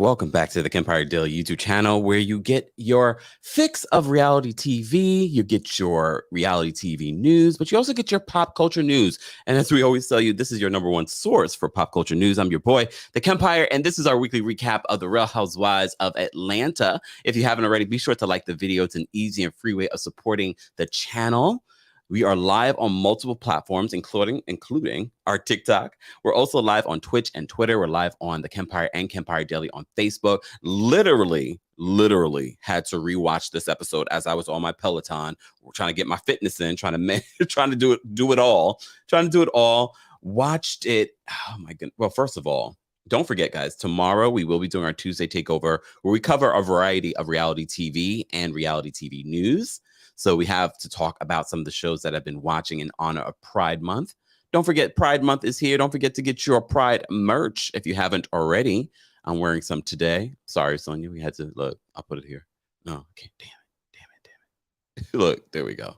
welcome back to the Kempire Daily YouTube channel, where you get your fix of reality TV, you get your reality TV news, but you also get your pop culture news. And as we always tell you, this is your number one source for pop culture news. I'm your boy, the Kempire, and this is our weekly recap of the Real Housewives of Atlanta. If you haven't already, be sure to like the video. It's an easy and free way of supporting the channel. We are live on multiple platforms, including our TikTok. We're also live on Twitch and Twitter. We're live on the Kempire and Kempire Daily on Facebook. Literally had to rewatch this episode as I was on my Peloton. We're trying to get my fitness in, trying to do it all. Watched it. Oh my goodness. Well, first of all, don't forget, guys, tomorrow we will be doing our Tuesday takeover, where we cover a variety of reality TV and reality TV news. So we have to talk about some of the shows that I've been watching in honor of Pride Month. Don't forget, Pride Month is here. Don't forget to get your Pride merch if you haven't already. I'm wearing some today. Sorry, Sanya, we had to look. I'll put it here. No, okay, damn it. Look, there we go.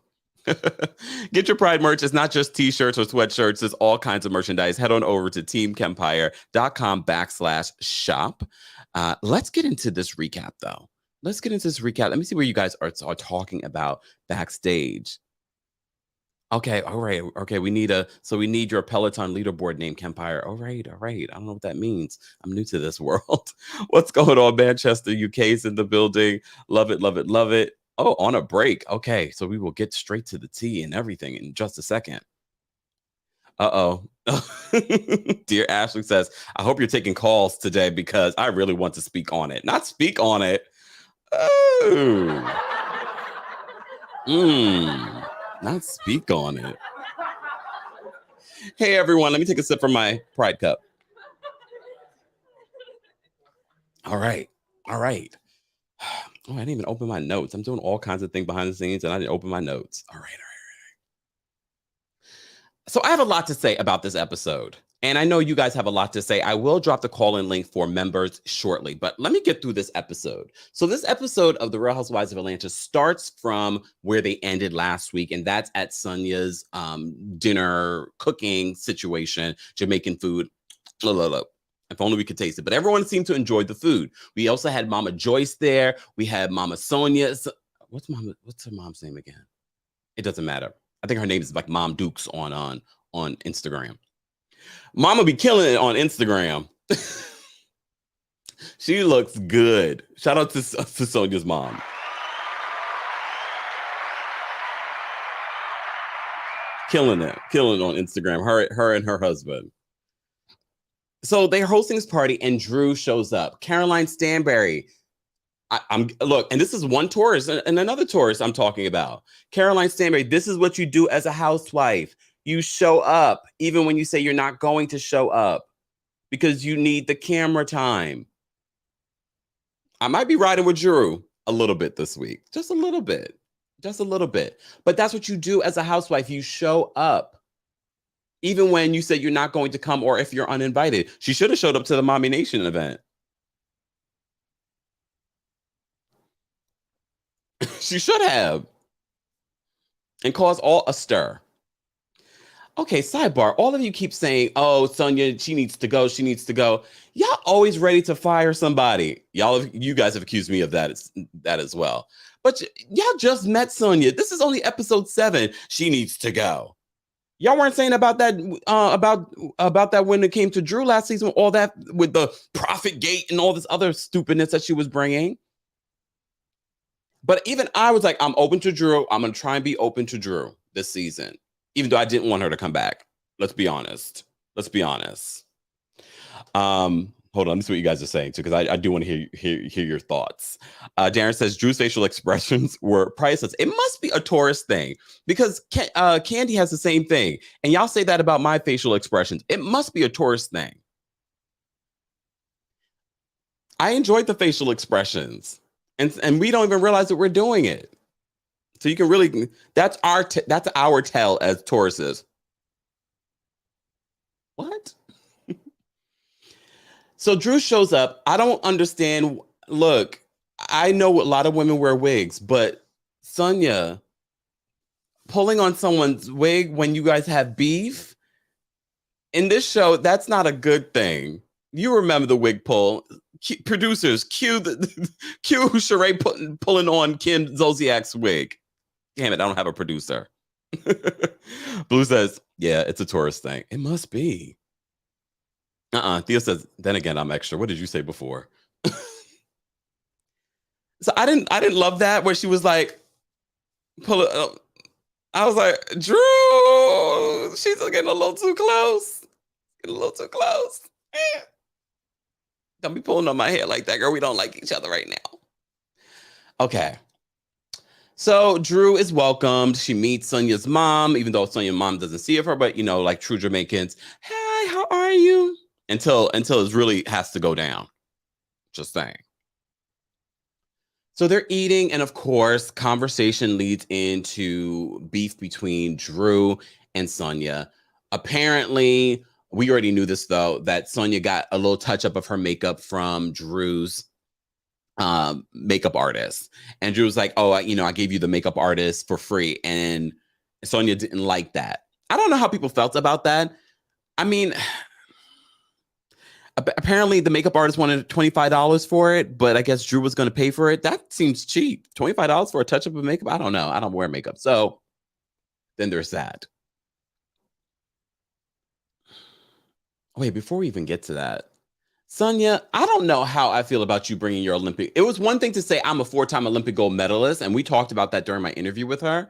Get your Pride merch. It's not just t-shirts or sweatshirts. There's all kinds of merchandise. Head on over to TheKempire.com/shop. Let's get into this recap, though. Let's get into this recap. Let me see where you guys are talking about backstage. Okay, all right. Okay, we need your Peloton leaderboard name, Kempire. All right. I don't know what that means. I'm new to this world. What's going on? Manchester, UK's in the building. Love it. Oh, on a break. Okay, so we will get straight to the tea and everything in just a second. Uh-oh. Dear Ashley says, I hope you're taking calls today because I really want to speak on it. Not speak on it. Oh. Not speak on it. Hey, everyone. Let me take a sip from my Pride cup. All right. Oh, I didn't even open my notes. I'm doing all kinds of things behind the scenes, and I didn't open my notes. All right. So I have a lot to say about this episode, and I know you guys have a lot to say. I will drop the call-in link for members shortly, but let me get through this episode. So this episode of The Real Housewives of Atlanta starts from where they ended last week, and that's at Sanya's dinner cooking situation, Jamaican food. If only we could taste it. But everyone seemed to enjoy the food. We also had Mama Joyce there. We had Mama Sonia. What's her mom's name again? It doesn't matter. I think her name is like Mom Dukes on Instagram. Mama be killing it on Instagram. She looks good. Shout out to Sonia's mom. Killing it on Instagram. Her and her husband. So they're hosting this party and Drew shows up. Caroline Stanberry. Look, and this is one tourist and another tourist I'm talking about. Caroline Stanberry, this is what you do as a housewife. You show up, even when you say you're not going to show up, because you need the camera time. I might be riding with Drew a little bit this week. Just a little bit. But that's what you do as a housewife. You show up, even when you say you're not going to come or if you're uninvited. She should have showed up to the Mommy Nation event. She should have. And cause all a stir. Okay, sidebar. All of you keep saying, oh, Sanya, she needs to go. Y'all always ready to fire somebody. You guys have accused me of that as well. But y'all just met Sanya. This is only episode 7. She needs to go. Y'all weren't saying about that about that when it came to Drew last season, all that with the Profit Gate and all this other stupidness that she was bringing. But even I was like, I'm open to Drew. I'm going to try and be open to Drew this season, even though I didn't want her to come back. Let's be honest. Hold on, this is what you guys are saying too, because I do want to hear your thoughts. Darren says Drew's facial expressions were priceless. It must be a tourist thing, because Kandi has the same thing, and y'all say that about my facial expressions. It must be a tourist thing. I enjoyed the facial expressions, and we don't even realize that we're doing it. So you can really, that's our tell as tourists. What? So Drew shows up. I don't understand. Look, I know a lot of women wear wigs, but Sanya pulling on someone's wig when you guys have beef in this show, that's not a good thing. You remember the wig pull. producers, cue cue Sheree pulling on Kim Zolciak's wig. Damn it, I don't have a producer. Blue says, yeah, it's a tourist thing. It must be. Theo says, then again, I'm extra. What did you say before? So I didn't love that where she was like, pull it up. I was like, Drew, she's getting a little too close. Getting a little too close. Don't be pulling on my hair like that, girl. We don't like each other right now. Okay. So Drew is welcomed. She meets Sonya's mom, even though Sonya's mom doesn't see her, but like true Jamaicans, hi, how are you? Until it really has to go down. Just saying. So they're eating, and of course, conversation leads into beef between Drew and Sanya. Apparently, we already knew this though, that Sanya got a little touch up of her makeup from Drew's makeup artist. And Drew was like, oh, I gave you the makeup artist for free. And Sanya didn't like that. I don't know how people felt about that. I mean, apparently the makeup artist wanted $25 for it, but I guess Drew was going to pay for it. That seems cheap. $25 for a touch up of makeup? I don't know. I don't wear makeup. So then there's that. Wait, before we even get to that, Sanya, I don't know how I feel about you bringing your Olympic. It was one thing to say I'm a 4-time Olympic gold medalist, and we talked about that during my interview with her.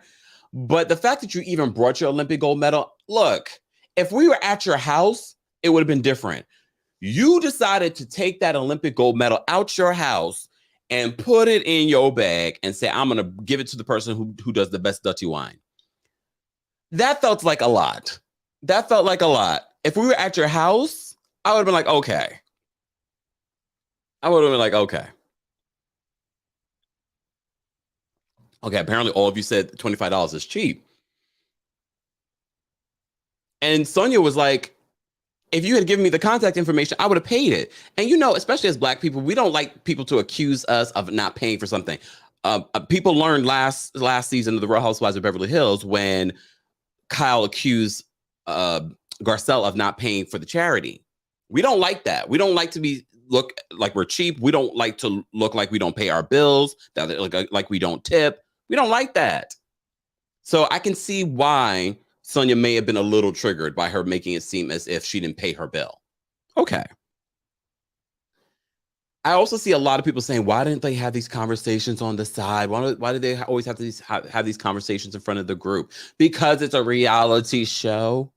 But the fact that you even brought your Olympic gold medal, look, if we were at your house, it would have been different. You decided to take that Olympic gold medal out your house and put it in your bag and say, I'm going to give it to the person who does the best dirty wine. That felt like a lot. That felt like a lot. If we were at your house, I would have been like, okay. I would have been like, okay. Okay, apparently all of you said $25 is cheap. And Sanya was like, if you had given me the contact information, I would have paid it. And especially as Black people, we don't like people to accuse us of not paying for something. People learned last season of the Real Housewives of Beverly Hills when Kyle accused Garcelle of not paying for the charity. We don't like that. We don't like to look like we're cheap. We don't like to look like we don't pay our bills, that like we don't tip. We don't like that. So I can see why Sanya may have been a little triggered by her making it seem as if she didn't pay her bill. Okay. I also see a lot of people saying, why didn't they have these conversations on the side? Why do they always have to have these conversations in front of the group? Because it's a reality show.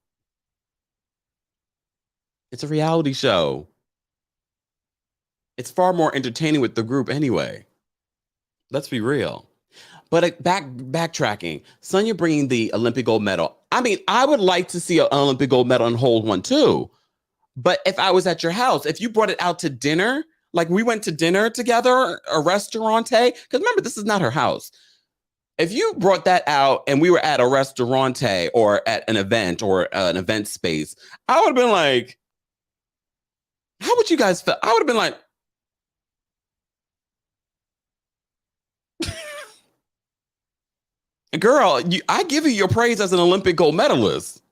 It's a reality show. It's far more entertaining with the group anyway. Let's be real. But backtracking, Sanya bringing the Olympic gold medal. I mean, I would like to see an Olympic gold medal and hold one too. But if I was at your house, if you brought it out to dinner, like we went to dinner together, a restaurante, because remember, this is not her house. If you brought that out and we were at a restaurante or at an event or an event space, I would have been like, how would you guys feel? I would have been like, girl, I give you your praise as an Olympic gold medalist.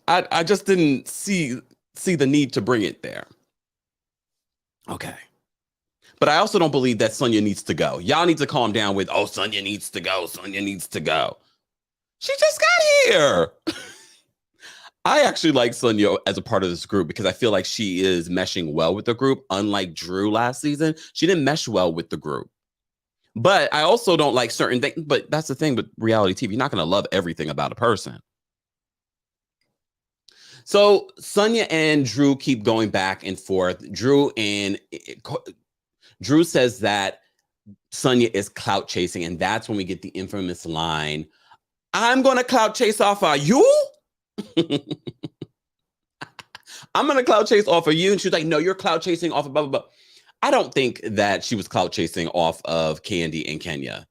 I just didn't see the need to bring it there. Okay. But I also don't believe that Sanya needs to go. Y'all need to calm down with, oh, Sanya needs to go. Sanya needs to go. She just got here. I actually like Sanya as a part of this group because I feel like she is meshing well with the group. Unlike Drew last season, she didn't mesh well with the group. But I also don't like certain things. But that's the thing with reality TV. You're not going to love everything about a person. So Sanya and Drew keep going back and forth. Drew says that Sanya is clout chasing. And that's when we get the infamous line, I'm going to clout chase off of you? I'm going to clout chase off of you. And she's like, no, you're clout chasing off of blah, blah, blah. I don't think that she was clout chasing off of Kandi and Kenya.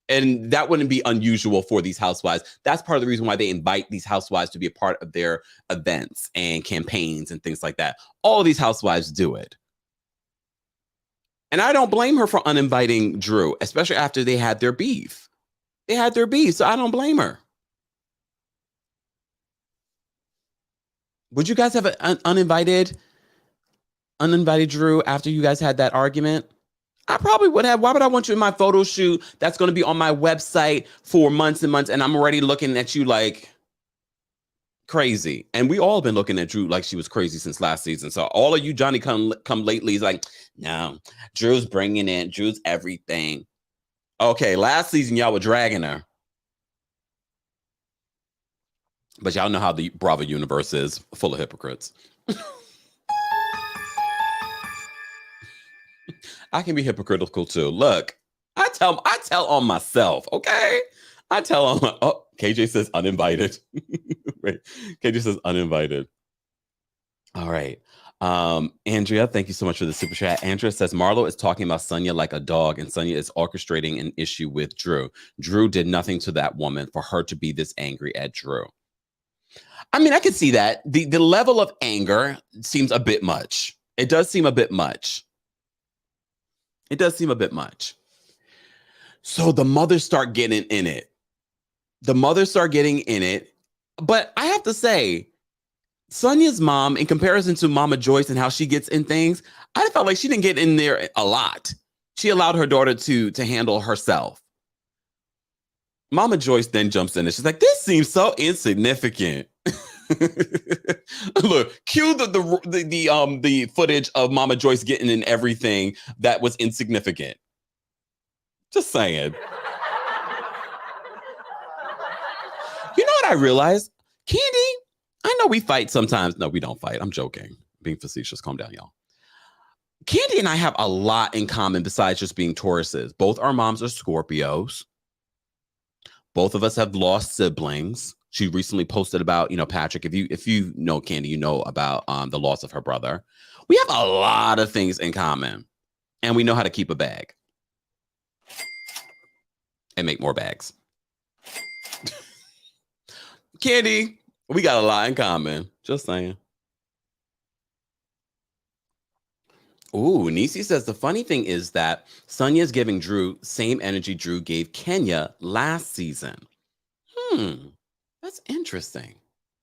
And that wouldn't be unusual for these housewives. That's part of the reason why they invite these housewives to be a part of their events and campaigns and things like that. All of these housewives do it. And I don't blame her for uninviting Drew, especially after they had their beef. They had their beef, so I don't blame her. Would you guys have uninvited uninvited Drew after you guys had that argument? I probably would have. Why would I want you in my photo shoot that's going to be on my website for months and months, and I'm already looking at you like crazy? And we all been looking at Drew like she was crazy since last season. So all of you Johnny come lately is like, no, Drew's bringing in, Drew's everything. Okay, last season y'all were dragging her. But y'all know how the Bravo universe is full of hypocrites. I can be hypocritical too. Look, I tell on myself, okay? I tell on my, oh, KJ says uninvited. Wait, KJ says uninvited. All right. Andrea, thank you so much for the super chat. Andrea says Marlo is talking about Sanya like a dog, and Sanya is orchestrating an issue with Drew. Drew did nothing to that woman for her to be this angry at Drew. I mean, I can see that. The level of anger seems a bit much. It does seem a bit much. It does seem a bit much. So the mothers start getting in it. The mothers start getting in it. But I have to say, Sonya's mom, in comparison to Mama Joyce and how she gets in things, I felt like she didn't get in there a lot. She allowed her daughter to handle herself. Mama Joyce then jumps in and she's like, this seems so insignificant. Look, cue the footage of Mama Joyce getting in everything that was insignificant. Just saying. You know what I realized? Kandi, I know we fight sometimes. No, we don't fight. I'm joking. Being facetious. Calm down, y'all. Kandi and I have a lot in common besides just being Tauruses. Both our moms are Scorpios. Both of us have lost siblings. She recently posted about, Patrick. If you know Kandi, you know about the loss of her brother. We have a lot of things in common, and we know how to keep a bag and make more bags. Kandi, we got a lot in common. Just saying. Ooh, Nisi says the funny thing is that Sonya's giving Drew same energy Drew gave Kenya last season. That's interesting.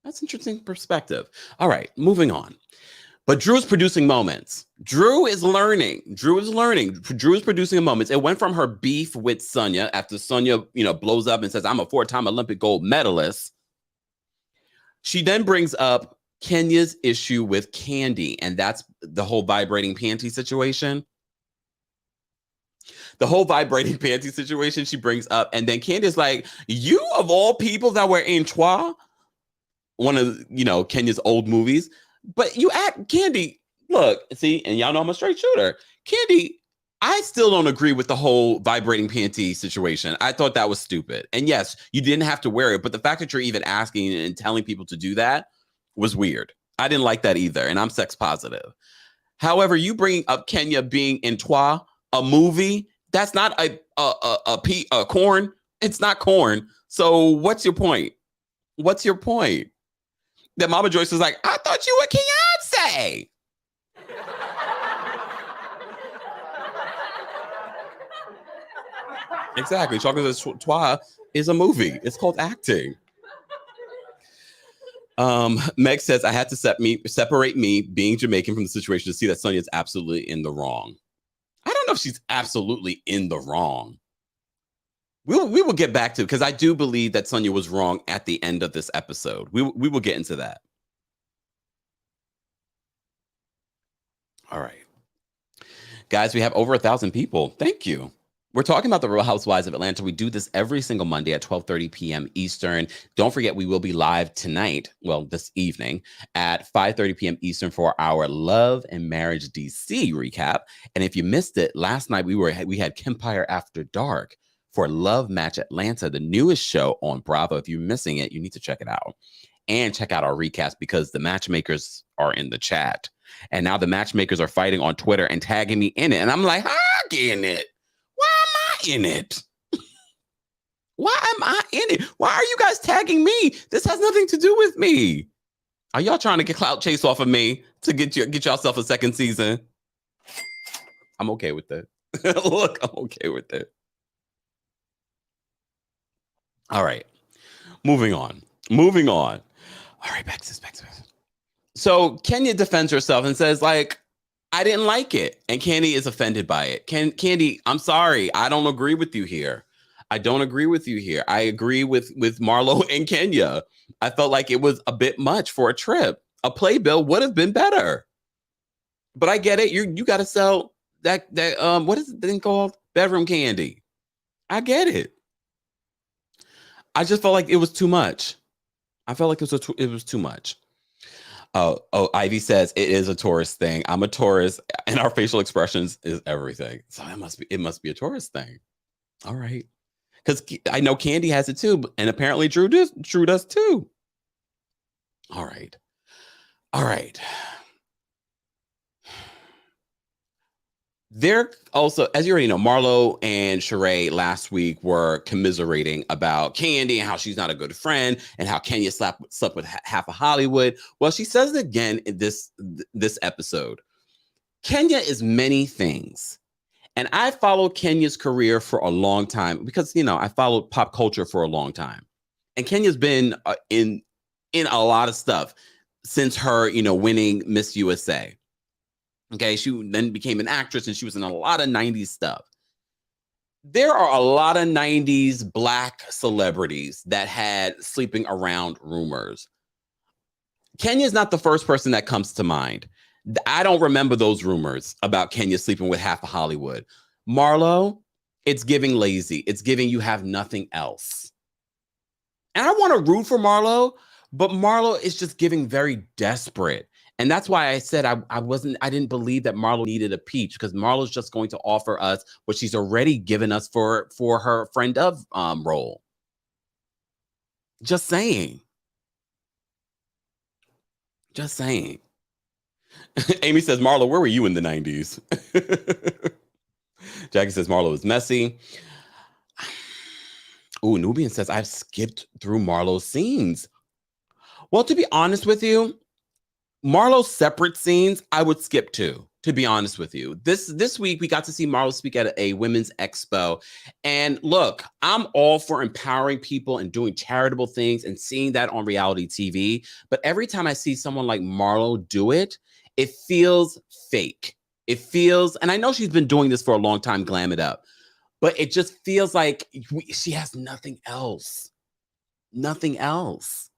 That's interesting perspective. All right, moving on. But Drew's producing moments. Drew is learning. Drew is producing moments. It went from her beef with Sanya after Sanya, blows up and says, I'm a 4-time Olympic gold medalist. She then brings up Kenya's issue with Kandi, and that's the whole vibrating panty situation. The whole vibrating panty situation she brings up, and then Kandi is like, you of all people that were in Trois, one of, Kenya's old movies, but you act, Kandi, look, see, and y'all know I'm a straight shooter. Kandi, I still don't agree with the whole vibrating panty situation. I thought that was stupid. And yes, you didn't have to wear it, but the fact that you're even asking and telling people to do that was weird. I didn't like that either, and I'm sex positive. However, you bring up Kenya being in Trois, a movie, that's not a corn. It's not corn. So what's your point? What's your point? That Mama Joyce was like, I thought you were Beyonce. Exactly. Chocolate Trois is a movie. It's called acting. Meg says, I had to separate me being Jamaican from the situation to see that Sonya is absolutely in the wrong. I don't know if she's absolutely in the wrong. We will get back to it because I do believe that Sanya was wrong at the end of this episode. We will get into that. All right. Guys, we have over 1,000 people. Thank you. We're talking about the Real Housewives of Atlanta. We do this every single Monday at 12:30 p.m. Eastern. Don't forget, we will be live tonight, well, this evening, at 5:30 p.m. Eastern for our Love and Marriage DC recap. And if you missed it, last night we had Kempire After Dark for Love Match Atlanta, the newest show on Bravo. If you're missing it, you need to check it out. And check out our recaps because the matchmakers are in the chat. And now the matchmakers are fighting on Twitter and tagging me in it. And I'm like, how am I in it? Why am I in it? Why am I in it? Why are you guys tagging me? This has nothing to do with me. Are y'all trying to get clout chase off of me to get yourself a second season? I'm okay with it. Look, I'm okay with it. All right. Moving on. All right, back to this. So Kenya defends herself and says, like, I didn't like it. And Kandi is offended by it. Kandi, I'm sorry. I don't agree with you here. I don't agree with you here. I agree with Marlo and Kenya. I felt like it was a bit much for a trip. A playbill would have been better. But I get it. You got to sell that what is the thing called? Bedroom candy. I get it. I just felt like it was too much. I felt like it was too much. Oh, Ivy says it is a tourist thing. I'm a tourist, and our facial expressions is everything. So it must be a tourist thing. All right, because I know Kandi has it too, and apparently Drew does too. All right, all right. There also, as you already know, Marlo and Sheree last week were commiserating about Kandi and how she's not a good friend and how Kenya slept with half of Hollywood. Well, she says it again in this episode. Kenya is many things. And I followed Kenya's career for a long time because, I followed pop culture for a long time. And Kenya's been in a lot of stuff since her, winning Miss USA. Okay, she then became an actress and she was in a lot of 90s stuff. There are a lot of 90s Black celebrities that had sleeping around rumors. Kenya's not the first person that comes to mind. I don't remember those rumors about Kenya sleeping with half of Hollywood. Marlo, it's giving lazy. It's giving you have nothing else. And I want to root for Marlo, but Marlo is just giving very desperate. And that's why I said I didn't believe that Marlo needed a peach, because Marlo's just going to offer us what she's already given us for her friend of role. Just saying. Just saying. Amy says, Marlo, where were you in the 90s? Jackie says Marlo is messy. Ooh, Nubian says, I've skipped through Marlo's scenes. Well, to be honest with you, Marlo's separate scenes, I would skip to be honest with you. This week, we got to see Marlo speak at a women's expo. And look, I'm all for empowering people and doing charitable things and seeing that on reality TV. But every time I see someone like Marlo do it, it feels fake. It feels, and I know she's been doing this for a long time, glam it up, but it just feels like she has nothing else. Nothing else.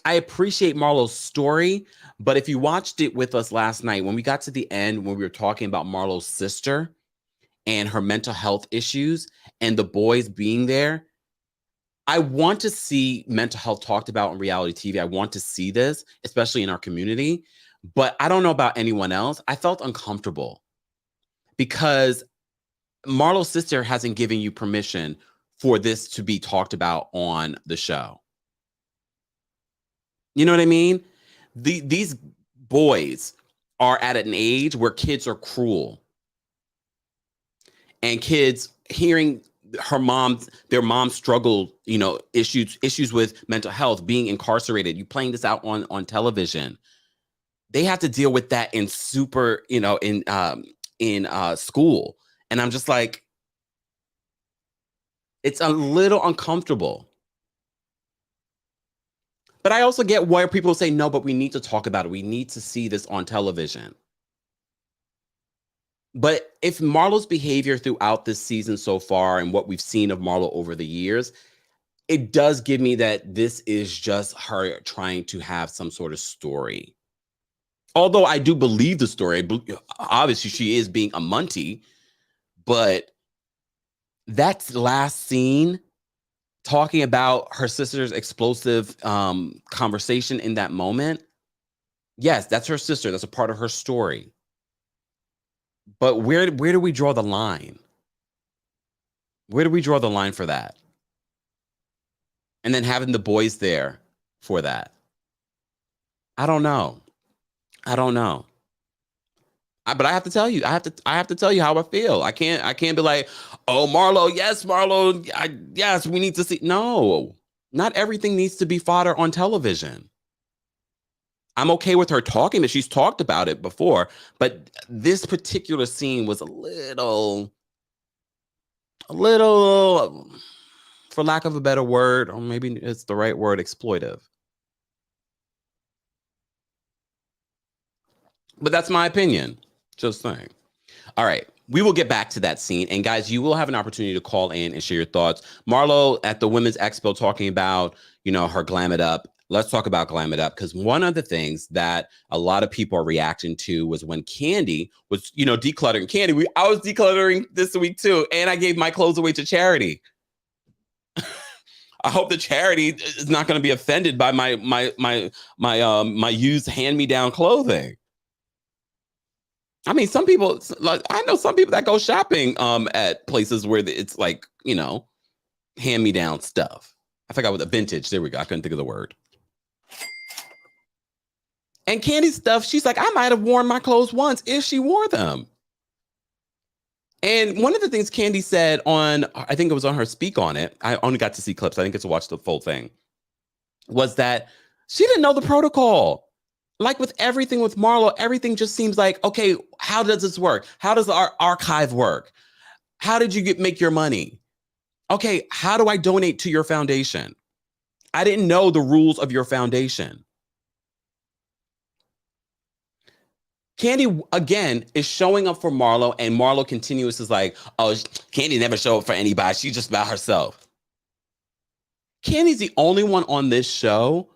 I appreciate Marlo's story, but if you watched it with us last night, when we got to the end, when we were talking about Marlo's sister and her mental health issues and the boys being there, I want to see mental health talked about on reality TV. I want to see this, especially in our community, but I don't know about anyone else. I felt uncomfortable because Marlo's sister hasn't given you permission for this to be talked about on the show. You know what I mean? These boys are at an age where kids are cruel. And kids hearing their mom struggle, issues with mental health, being incarcerated, you playing this out on television. They have to deal with that in school. And I'm just like, it's a little uncomfortable. But I also get why people say, no, but we need to talk about it. We need to see this on television. But if Marlo's behavior throughout this season so far and what we've seen of Marlo over the years, it does give me that this is just her trying to have some sort of story. Although I do believe the story. Obviously, she is being a muntie. But that last scene, talking about her sister's explosive conversation in that moment, yes, that's her sister. That's a part of her story. But where do we draw the line? Where do we draw the line for that? And then having the boys there for that. I don't know. But I have to tell you, I have to tell you how I feel. I can't be like, oh, Marlo, yes, we need to see. No, not everything needs to be fodder on television. I'm okay with her talking that she's talked about it before, but this particular scene was a little, for lack of a better word, or maybe it's the right word, exploitive. But that's my opinion. Just saying. All right. We will get back to that scene. And guys, you will have an opportunity to call in and share your thoughts. Marlo at the Women's Expo talking about, her glam it up. Let's talk about glam it up, because one of the things that a lot of people are reacting to was when Kandi was, decluttering. Kandi, I was decluttering this week too, and I gave my clothes away to charity. I hope the charity is not going to be offended by my used hand-me-down clothing. I mean, some people, like, I know some people that go shopping at places where it's like, hand-me-down stuff. I forgot what the vintage. There we go. I couldn't think of the word. And Kandi's stuff, she's like, I might have worn my clothes once if she wore them. And one of the things Kandi said I think it was on her Speak On It, I only got to see clips, I didn't get to watch the full thing, was that she didn't know the protocol. Like with everything with Marlo, everything just seems like, okay, how does this work? How does our archive work? How did you make your money? Okay, how do I donate to your foundation? I didn't know the rules of your foundation. Kandi, again, is showing up for Marlo, and Marlo continues is like, oh, Kandi never showed up for anybody. She's just about herself. Kandi's the only one on this show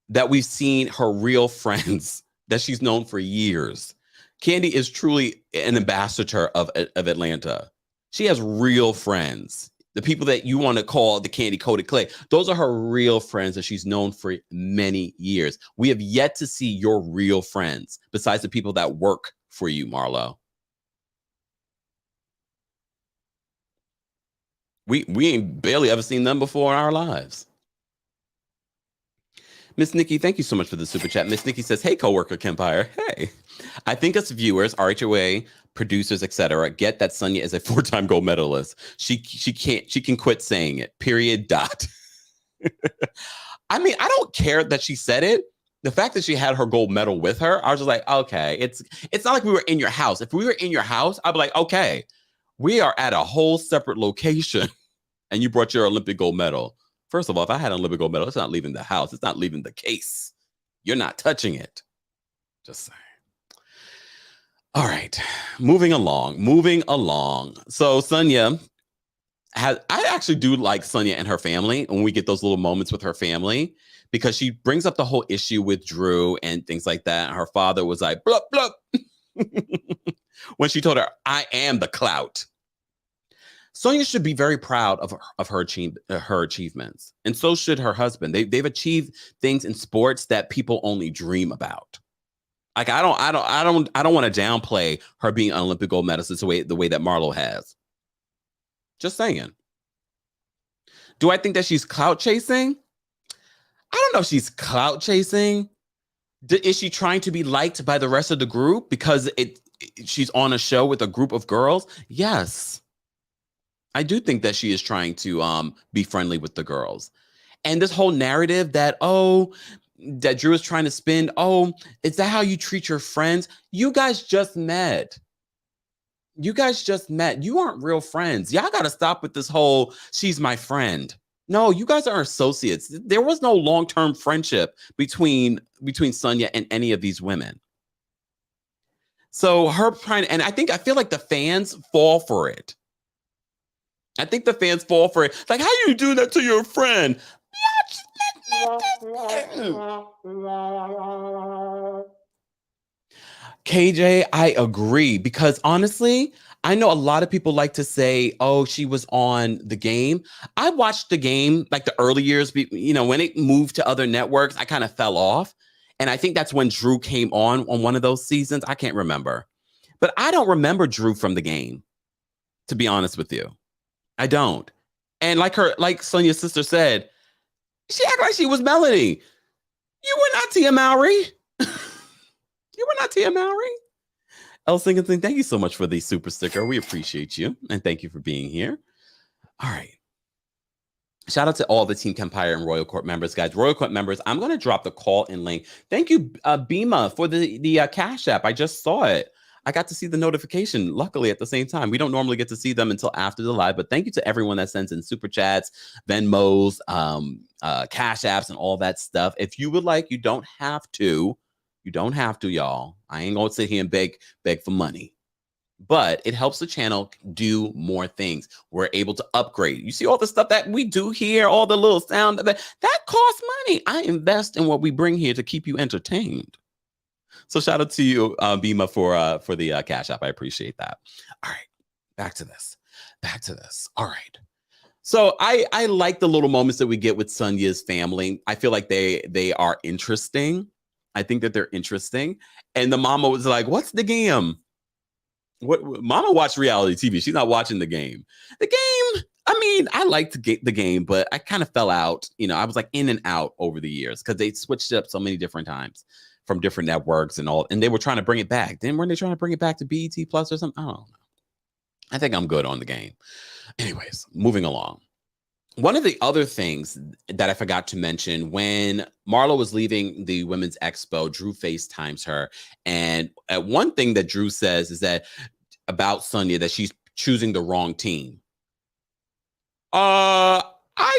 that we've seen her real friends that she's known for years. Kandi is truly an ambassador of Atlanta. She has real friends. The people that you want to call the Kandi Coated Clay, those are her real friends that she's known for many years. We have yet to see your real friends besides the people that work for you, Marlo. We ain't barely ever seen them before in our lives. Miss Nikki, thank you so much for the super chat. Miss Nikki says, hey, coworker Kempire. Hey, I think us viewers, RHOA, producers, etc., get that Sanya is a 4-time gold medalist. She can quit saying it. Period. Dot. I mean, I don't care that she said it. The fact that she had her gold medal with her, I was just like, okay, it's not like we were in your house. If we were in your house, I'd be like, okay, we are at a whole separate location and you brought your Olympic gold medal. First of all, if I had an Olympic gold medal, it's not leaving the house. It's not leaving the case. You're not touching it. Just saying. All right, moving along. So Sanya I actually do like Sanya and her family when we get those little moments with her family, because she brings up the whole issue with Drew and things like that. Her father was like, blup, blup. When she told her, I am the Clout. Sanya should be very proud of her achievements, and so should her husband. They've achieved things in sports that people only dream about. Like I don't want to downplay her being an Olympic gold medalist the way that Marlo has. Just saying. Do I think that she's clout chasing? I don't know if she's clout chasing. Is she trying to be liked by the rest of the group because she's on a show with a group of girls? Yes. I do think that she is trying to be friendly with the girls. And this whole narrative that, that Drew is trying to spin, is that how you treat your friends? You guys just met. You aren't real friends. Y'all got to stop with this whole, she's my friend. No, you guys are associates. There was no long-term friendship between Sanya and any of these women. So her trying, and I feel like the fans fall for it. Like, how you do that to your friend? KJ, I agree, because honestly, I know a lot of people like to say, she was on The Game. I watched The Game like the early years, when it moved to other networks, I kind of fell off. And I think that's when Drew came on one of those seasons. I can't remember. But I don't remember Drew from The Game, to be honest with you. I don't. And like Sonya's sister said, she acted like she was Melody. You were not Tia Mowry. You were not Tia Mowry. El Singleton, thank you so much for the super sticker. We appreciate you. And thank you for being here. All right. Shout out to all the Team Kempire and Royal Court members, guys. Royal Court members, I'm going to drop the call-in link. Thank you, Bima, for the Cash App. I just saw it. I got to see the notification, luckily, at the same time. We don't normally get to see them until after the live, but thank you to everyone that sends in super chats, Venmos, Cash Apps, and all that stuff. If you would like, you don't have to, y'all. I ain't gonna sit here and beg for money. But it helps the channel do more things. We're able to upgrade. You see all the stuff that we do here, all the little sound that costs money. I invest in what we bring here to keep you entertained. So shout out to you, Bima, for the Cash App. I appreciate that. All right, back to this. All right. So I like the little moments that we get with Sanya's family. I feel like they are interesting. I think that they're interesting. And the mama was like, "What's the game?" What Mama watched reality TV. She's not watching the game. The game, I mean, I liked the game, but I kind of fell out. You know, I was like in and out over the years because they switched it up so many different times from different networks and all. And they were trying to bring it back. Then weren't they trying to bring it back to BET Plus or something? I don't know. I think I'm good on the game. Anyways, moving along. One of the other things that I forgot to mention, when Marlo was leaving the Women's Expo, Drew FaceTimes her. And one thing that Drew says is that about Sanya, that she's choosing the wrong team. I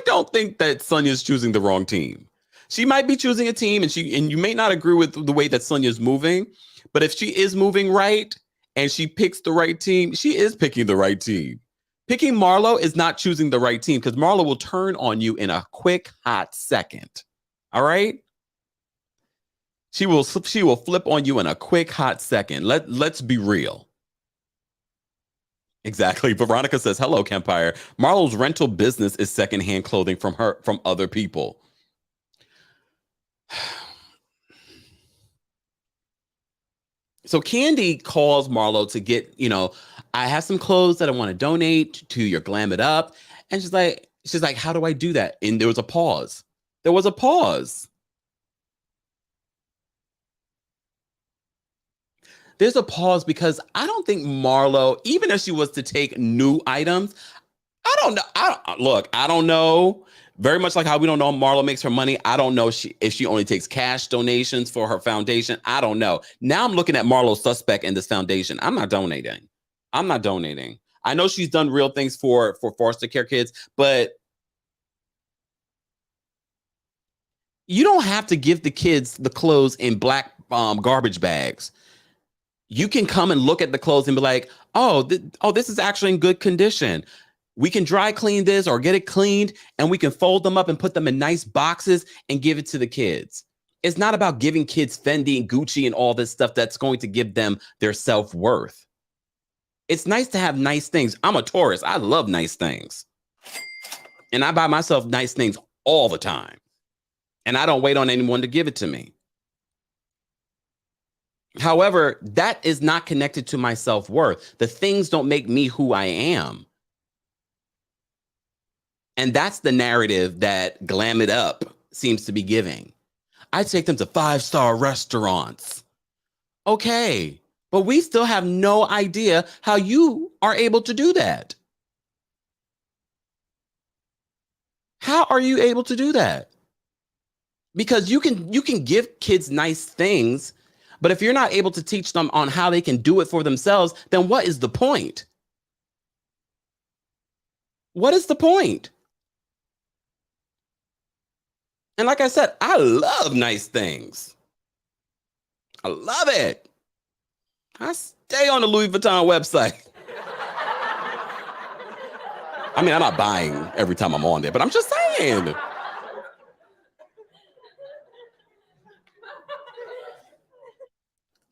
don't think that Sanya's choosing the wrong team. She might be choosing a team, and you may not agree with the way that Sanya's moving, but if she is moving right and she picks the right team, she is picking the right team. Picking Marlo is not choosing the right team, because Marlo will turn on you in a quick, hot second. All right? She will flip on you in a quick, hot second. Let's be real. Exactly. Veronica says, "Hello, Kempire. Marlo's rental business is secondhand clothing from other people." So Kandi calls Marlo to get, I have some clothes that I want to donate to your Glam It Up. And she's like, "How do I do that?" And there was a pause. There's a pause because I don't think Marlo, even if she was to take new items, I don't know. I don't know. Very much like how we don't know Marlo makes her money. I don't know if she only takes cash donations for her foundation. I don't know. Now I'm looking at Marlo suspect in this foundation. I'm not donating. I know she's done real things for foster care kids, but you don't have to give the kids the clothes in black garbage bags. You can come and look at the clothes and be like, oh, this is actually in good condition. We can dry clean this or get it cleaned, and we can fold them up and put them in nice boxes and give it to the kids. It's not about giving kids Fendi and Gucci and all this stuff that's going to give them their self-worth. It's nice to have nice things. I'm a Taurus. I love nice things. And I buy myself nice things all the time. And I don't wait on anyone to give it to me. However, that is not connected to my self-worth. The things don't make me who I am. And that's the narrative that Glam It Up seems to be giving. I take them to 5-star restaurants. Okay, but we still have no idea how you are able to do that. How are you able to do that? Because you can give kids nice things, but if you're not able to teach them on how they can do it for themselves, then what is the point? What is the point? And like I said, I love nice things. I love it. I stay on the Louis Vuitton website. I mean, I'm not buying every time I'm on there, but I'm just saying.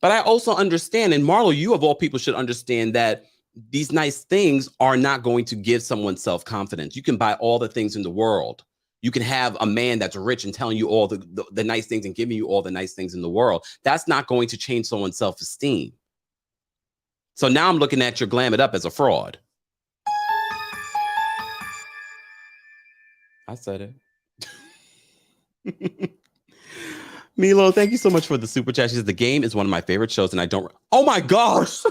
But I also understand, and Marlo, you of all people should understand that these nice things are not going to give someone self-confidence. You can buy all the things in the world. You can have a man that's rich and telling you all the nice things and giving you all the nice things in the world. That's not going to change someone's self-esteem. So now I'm looking at your Glam It Up as a fraud. I said it. Milo, thank you so much for the super chat. She says, the game is one of my favorite shows, and I don't. Oh my gosh.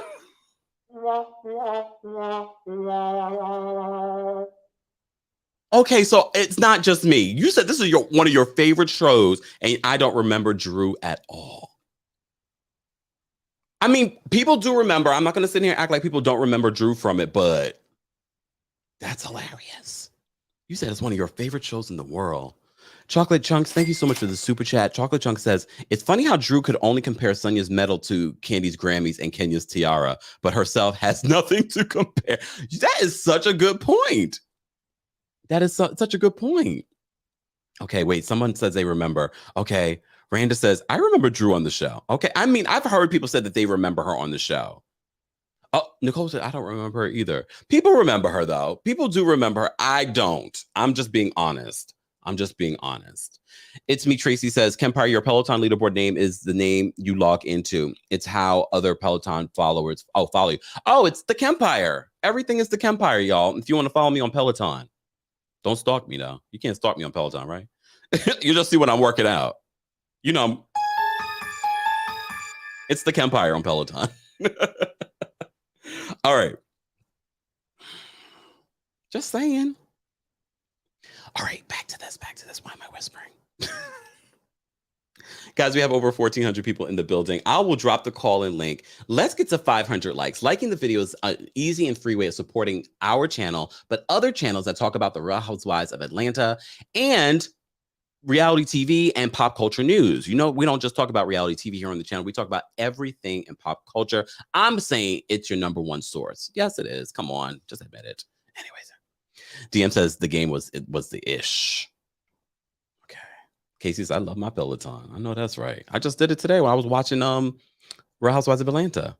Okay, so it's not just me. You said this is one of your favorite shows, and I don't remember Drew at all. I mean, people do remember. I'm not going to sit here and act like people don't remember Drew from it, but that's hilarious. You said it's one of your favorite shows in the world. Chocolate Chunks, thank you so much for the super chat. Chocolate Chunks says, it's funny how Drew could only compare Sanya's medal to Kandi's Grammys and Kenya's tiara, but herself has nothing to compare. That is such a good point. That is such a good point. Okay, wait, someone says they remember. Okay, Randa says, I remember Drew on the show. Okay, I mean, I've heard people say that they remember her on the show. Oh, Nicole said, I don't remember her either. People remember her, though. People do remember her. I don't. I'm just being honest. It's me, Tracy says, Kempire, your Peloton leaderboard name is the name you log into. It's how other Peloton followers follow you. Oh, it's TheKempire. Everything is TheKempire, y'all. If you want to follow me on Peloton, don't stalk me, though. You can't stalk me on Peloton, right? You just see when I'm working out. You know, it's TheKempire on Peloton. All right. Just saying. All right, back to this. Why am I whispering? Guys, we have over 1,400 people in the building. I will drop the call-in link. Let's get to 500 likes. Liking the video is an easy and free way of supporting our channel, but other channels that talk about the Real Housewives of Atlanta and reality TV and pop culture news. You know, we don't just talk about reality TV here on the channel. We talk about everything in pop culture. I'm saying it's your number one source. Yes, it is. Come on, just admit it. Anyways, DM says the game was the ish. Okay. Casey says, I love my Peloton. I know that's right. I just did it today when I was watching Real Housewives of Atlanta.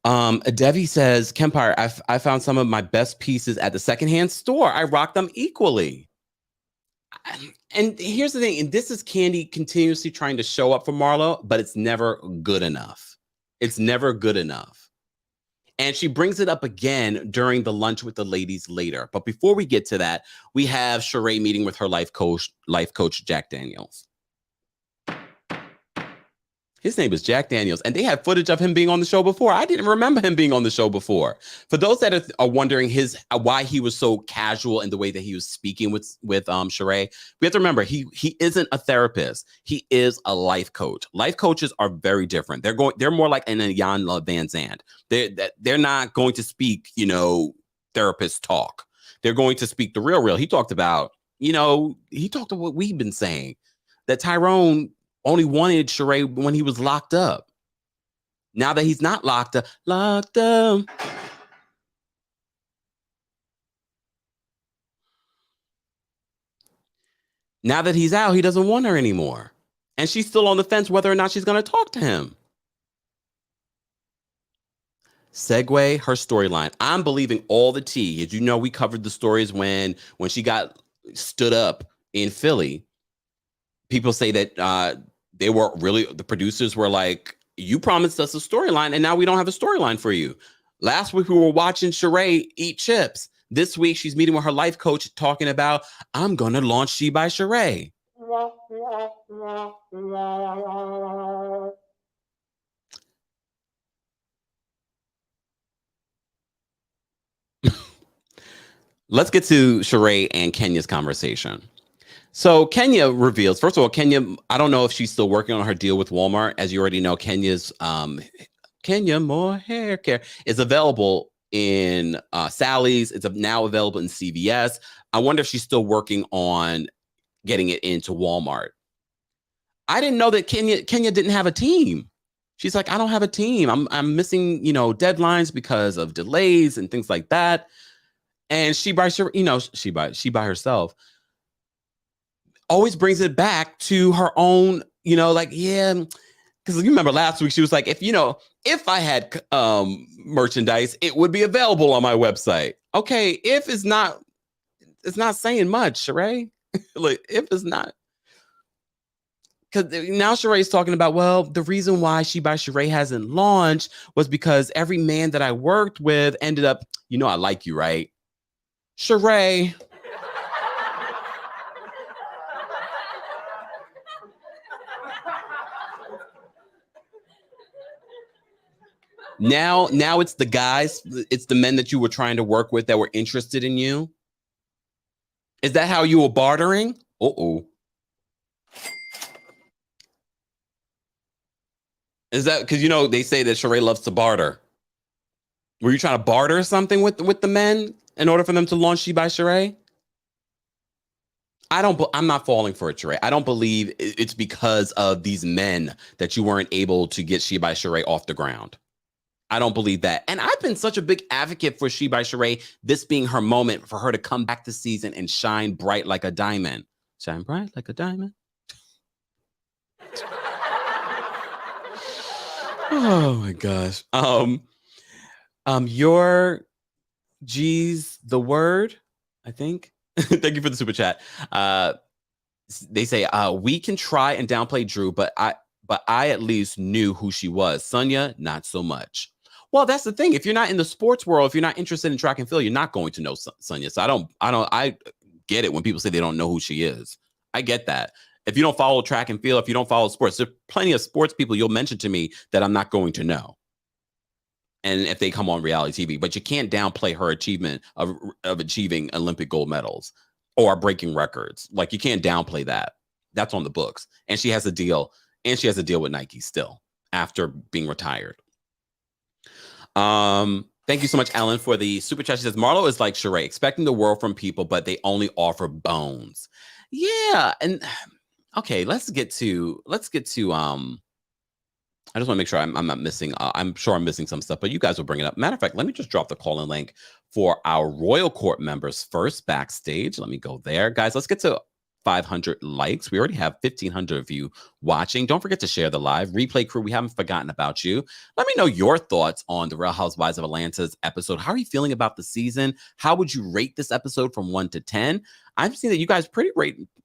Devi says, Kempire, I found some of my best pieces at the secondhand store. I rock them equally. And here's the thing, and this is Kandi continuously trying to show up for Marlo, but it's never good enough. It's never good enough. And she brings it up again during the lunch with the ladies later. But before we get to that, we have Sheree meeting with her life coach Jack Daniels. His name is Jack Daniels, and they had footage of him being on the show before. I didn't remember him being on the show before. For those that are wondering why he was so casual in the way that he was speaking with Sheree, we have to remember he isn't a therapist. He is a life coach. Life coaches are very different. They're more like an Jan Van Zandt. They're not going to speak, therapist talk. They're going to speak the real. He talked about, what we've been saying, that Tyrone only wanted Sheree when he was locked up. Now that he's not locked up. Now that he's out, he doesn't want her anymore. And she's still on the fence whether or not she's going to talk to him. Segue her storyline. I'm believing all the tea. As you know, we covered the stories when she got stood up in Philly. People say that the producers were like, you promised us a storyline and now we don't have a storyline for you. Last week we were watching Sheree eat chips. This week she's meeting with her life coach talking about, I'm going to launch She by Sheree. Let's get to Sheree and Kenya's conversation. So Kenya reveals, first of all, Kenya, I don't know if she's still working on her deal with Walmart. As you already know, Kenya's Kenya More Hair Care is available in Sally's. It's now available in CVS. I wonder if she's still working on getting it into Walmart. I didn't know that Kenya didn't have a team. She's like, I don't have a team. I'm missing, deadlines because of delays and things like that. And she by herself always brings it back to her own, because you remember last week she was like, if I had merchandise, it would be available on my website. Okay, if it's not saying much, Sheree. Like, if it's not, because now Sheree's talking about, well, the reason why She by Sheree hasn't launched was because every man that I worked with ended up, I like you, right? Sheree. Now it's the guys, it's the men that you were trying to work with that were interested in you. Is that how you were bartering? Uh-oh. Is that because they say that Sheree loves to barter? Were you trying to barter something with the men in order for them to launch She by Sheree? I'm not falling for it, Sheree. I don't believe it's because of these men that you weren't able to get She by Sheree off the ground. I don't believe that. And I've been such a big advocate for She by Sheree, this being her moment for her to come back this season and shine bright like a diamond. Shine bright like a diamond. Oh my gosh. Your G's the word, I think. Thank you for the super chat. They say we can try and downplay Drew, but I at least knew who she was. Sanya, not so much. Well, that's the thing. If you're not in the sports world, if you're not interested in track and field, you're not going to know Sanya. So I get it when people say they don't know who she is. I get that. If you don't follow track and field, if you don't follow sports, there's plenty of sports people you'll mention to me that I'm not going to know. And if they come on reality TV, but you can't downplay her achievement of achieving Olympic gold medals or breaking records. Like, you can't downplay that. That's on the books. And she has a deal. And she has a deal with Nike still after being retired. Thank you so much, Ellen, for the super chat. She says, Marlo is like Sheree, expecting the world from people, but they only offer bones. Yeah. And okay, let's get to I just want to make sure I'm not missing. I'm sure I'm missing some stuff, but you guys will bring it up. Matter of fact, let me just drop the call-in link for our Royal Court members first backstage. Let me go there. Guys, let's get to 500 likes. We already have 1,500 of you watching. Don't forget to share the live. Replay crew, we haven't forgotten about you. Let me know your thoughts on the Real Housewives of Atlanta's episode. How are you feeling about the season? How would you rate this episode from 1 to 10? I've seen that you guys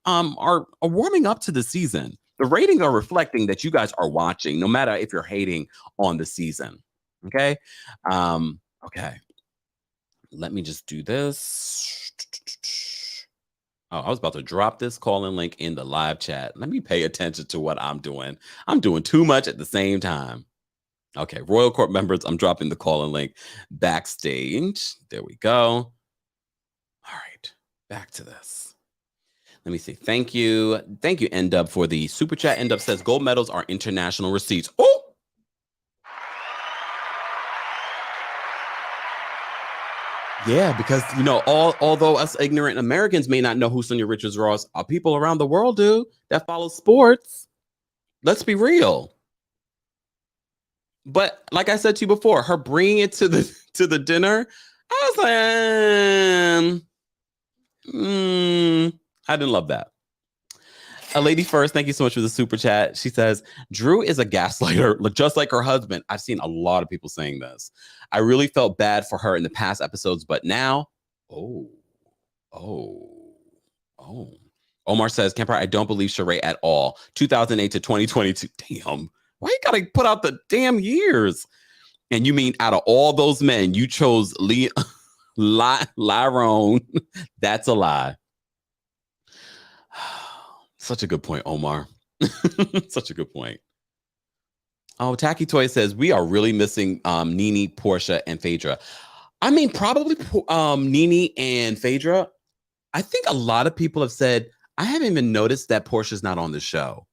are warming up to the season. The ratings are reflecting that you guys are watching, no matter if you're hating on the season. Okay. Okay. Let me just do this. Oh, I was about to drop this call-in link in the live chat. Let me pay attention to what I'm doing. I'm doing too much at the same time. Okay, Royal Court members, I'm dropping the call-in link backstage. There we go. All right, back to this. Let me see. Thank you. Thank you, Ndub, for the super chat. Ndub says gold medals are international receipts. Oh! Yeah, because, although us ignorant Americans may not know who Sanya Richards-Ross are, people around the world do that follow sports. Let's be real. But like I said to you before, her bringing it to the dinner, I was like, I didn't love that. A lady first, thank you so much for the super chat. She says, Drew is a gaslighter, just like her husband. I've seen a lot of people saying this. I really felt bad for her in the past episodes, but now, Omar says, Kempire, I don't believe Sheree at all. 2008 to 2022. Damn. Why you gotta put out the damn years? And you mean out of all those men, you chose Lyrone? That's a lie. Such a good point, Omar. Such a good point. Oh, Tacky Toy says, we are really missing Nene, Portia, and Phaedra. I mean, probably Nene and Phaedra. I think a lot of people have said, I haven't even noticed that Portia's not on the show.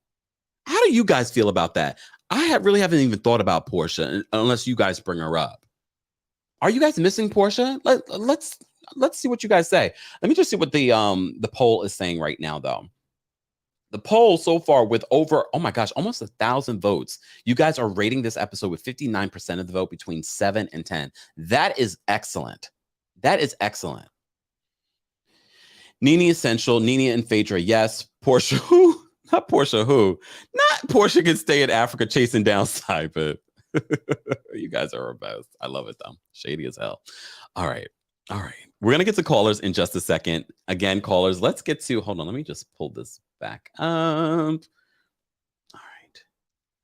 How do you guys feel about that? I really haven't even thought about Portia unless you guys bring her up. Are you guys missing Portia? Let's see what you guys say. Let me just see what the poll is saying right now, though. The poll so far with over, oh my gosh, almost 1,000 votes. You guys are rating this episode with 59% of the vote between 7 and 10. That is excellent. That is excellent. Nene Essential, Nene and Phaedra, yes. Portia who? Not Portia who? Not Portia can stay in Africa chasing down Cyber. You guys are our best. I love it though. Shady as hell. All right. We're going to get to callers in just a second. Again, callers, let's get to, hold on. Let me just pull this back up. All right.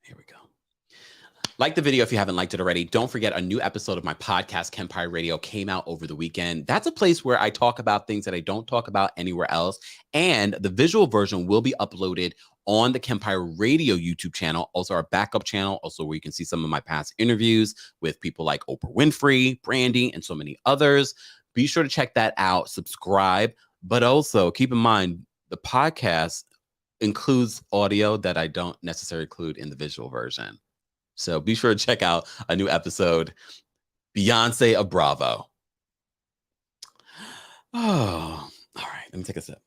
Here we go. Like the video if you haven't liked it already. Don't forget, a new episode of my podcast, Kempire Radio, came out over the weekend. That's a place where I talk about things that I don't talk about anywhere else. And the visual version will be uploaded on the Kempire Radio YouTube channel, also our backup channel, also where you can see some of my past interviews with people like Oprah Winfrey, Brandy, and so many others. Be sure to check that out, subscribe, but also keep in mind the podcast includes audio that I don't necessarily include in the visual version. So be sure to check out a new episode, Beyonce of Bravo. Oh, all right. Let me take a sip.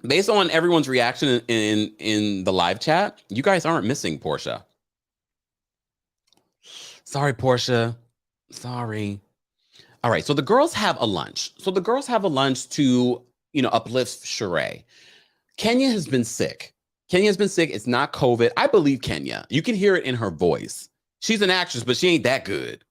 based on everyone's reaction in the live chat, you guys aren't missing Portia. Sorry, Portia. Sorry. All right. So the girls have a lunch. To, uplift Sheree. Kenya has been sick. It's not COVID. I believe Kenya. You can hear it in her voice. She's an actress, but she ain't that good.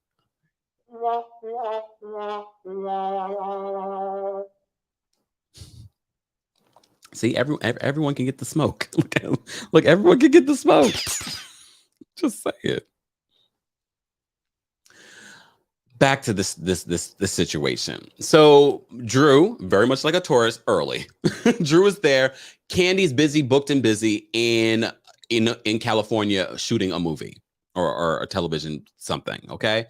See, everyone can get the smoke. Look, everyone can get the smoke. Just say it. Back to this situation. So Drew, very much like a tourist, early. Drew is there. Kandi's booked and busy in California shooting a movie or a television something. Okay,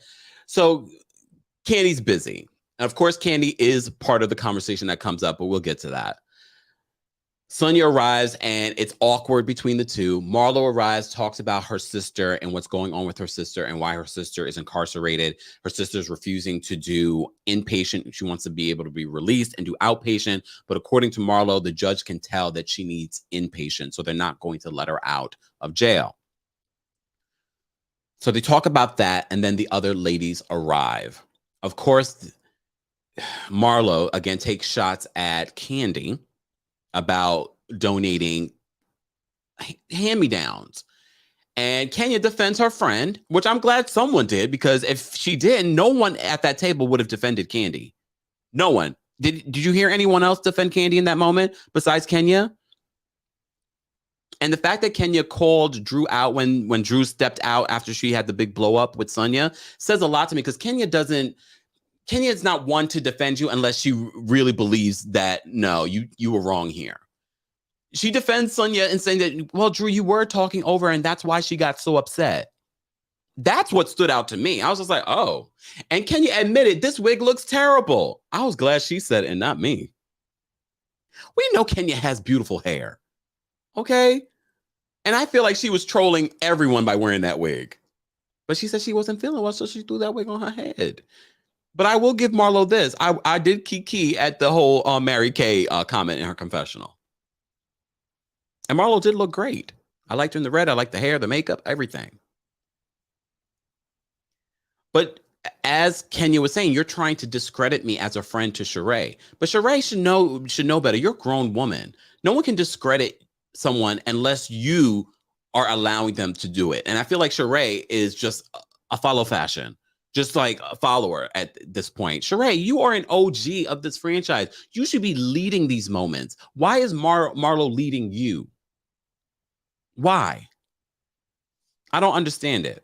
so Kandi's busy, and of course, Kandi is part of the conversation that comes up, but we'll get to that. Sanya arrives and it's awkward between the two. Marlo arrives, talks about her sister and what's going on with her sister and why her sister is incarcerated. Her sister's refusing to do inpatient. She wants to be able to be released and do outpatient. But according to Marlo, the judge can tell that she needs inpatient. So they're not going to let her out of jail. So they talk about that. And then the other ladies arrive. Of course, Marlo again takes shots at Kandi about donating hand-me-downs. And Kenya defends her friend, which I'm glad someone did, because if she didn't, no one at that table would have defended Kandi. No one. Did you hear anyone else defend Kandi in that moment besides Kenya? And the fact that Kenya called Drew out when Drew stepped out after she had the big blow up with Sanya says a lot to me, because Kenya is not one to defend you unless she really believes that, no, you were wrong here. She defends Sanya and saying that, well, Drew, you were talking over and that's why she got so upset. That's what stood out to me. I was just like, oh. And Kenya admitted, this wig looks terrible. I was glad she said it and not me. We know Kenya has beautiful hair. Okay? And I feel like she was trolling everyone by wearing that wig. But she said she wasn't feeling well, so she threw that wig on her head. But I will give Marlo this. I did kiki at the whole Mary Kay comment in her confessional. And Marlo did look great. I liked her in the red. I liked the hair, the makeup, everything. But as Kenya was saying, you're trying to discredit me as a friend to Sheree. But Sheree should know better. You're a grown woman. No one can discredit someone unless you are allowing them to do it. And I feel like Sheree is just a follow fashion. Just like a follower at this point. Sheree, you are an OG of this franchise. You should be leading these moments. Why is Marlo leading you? Why? I don't understand it.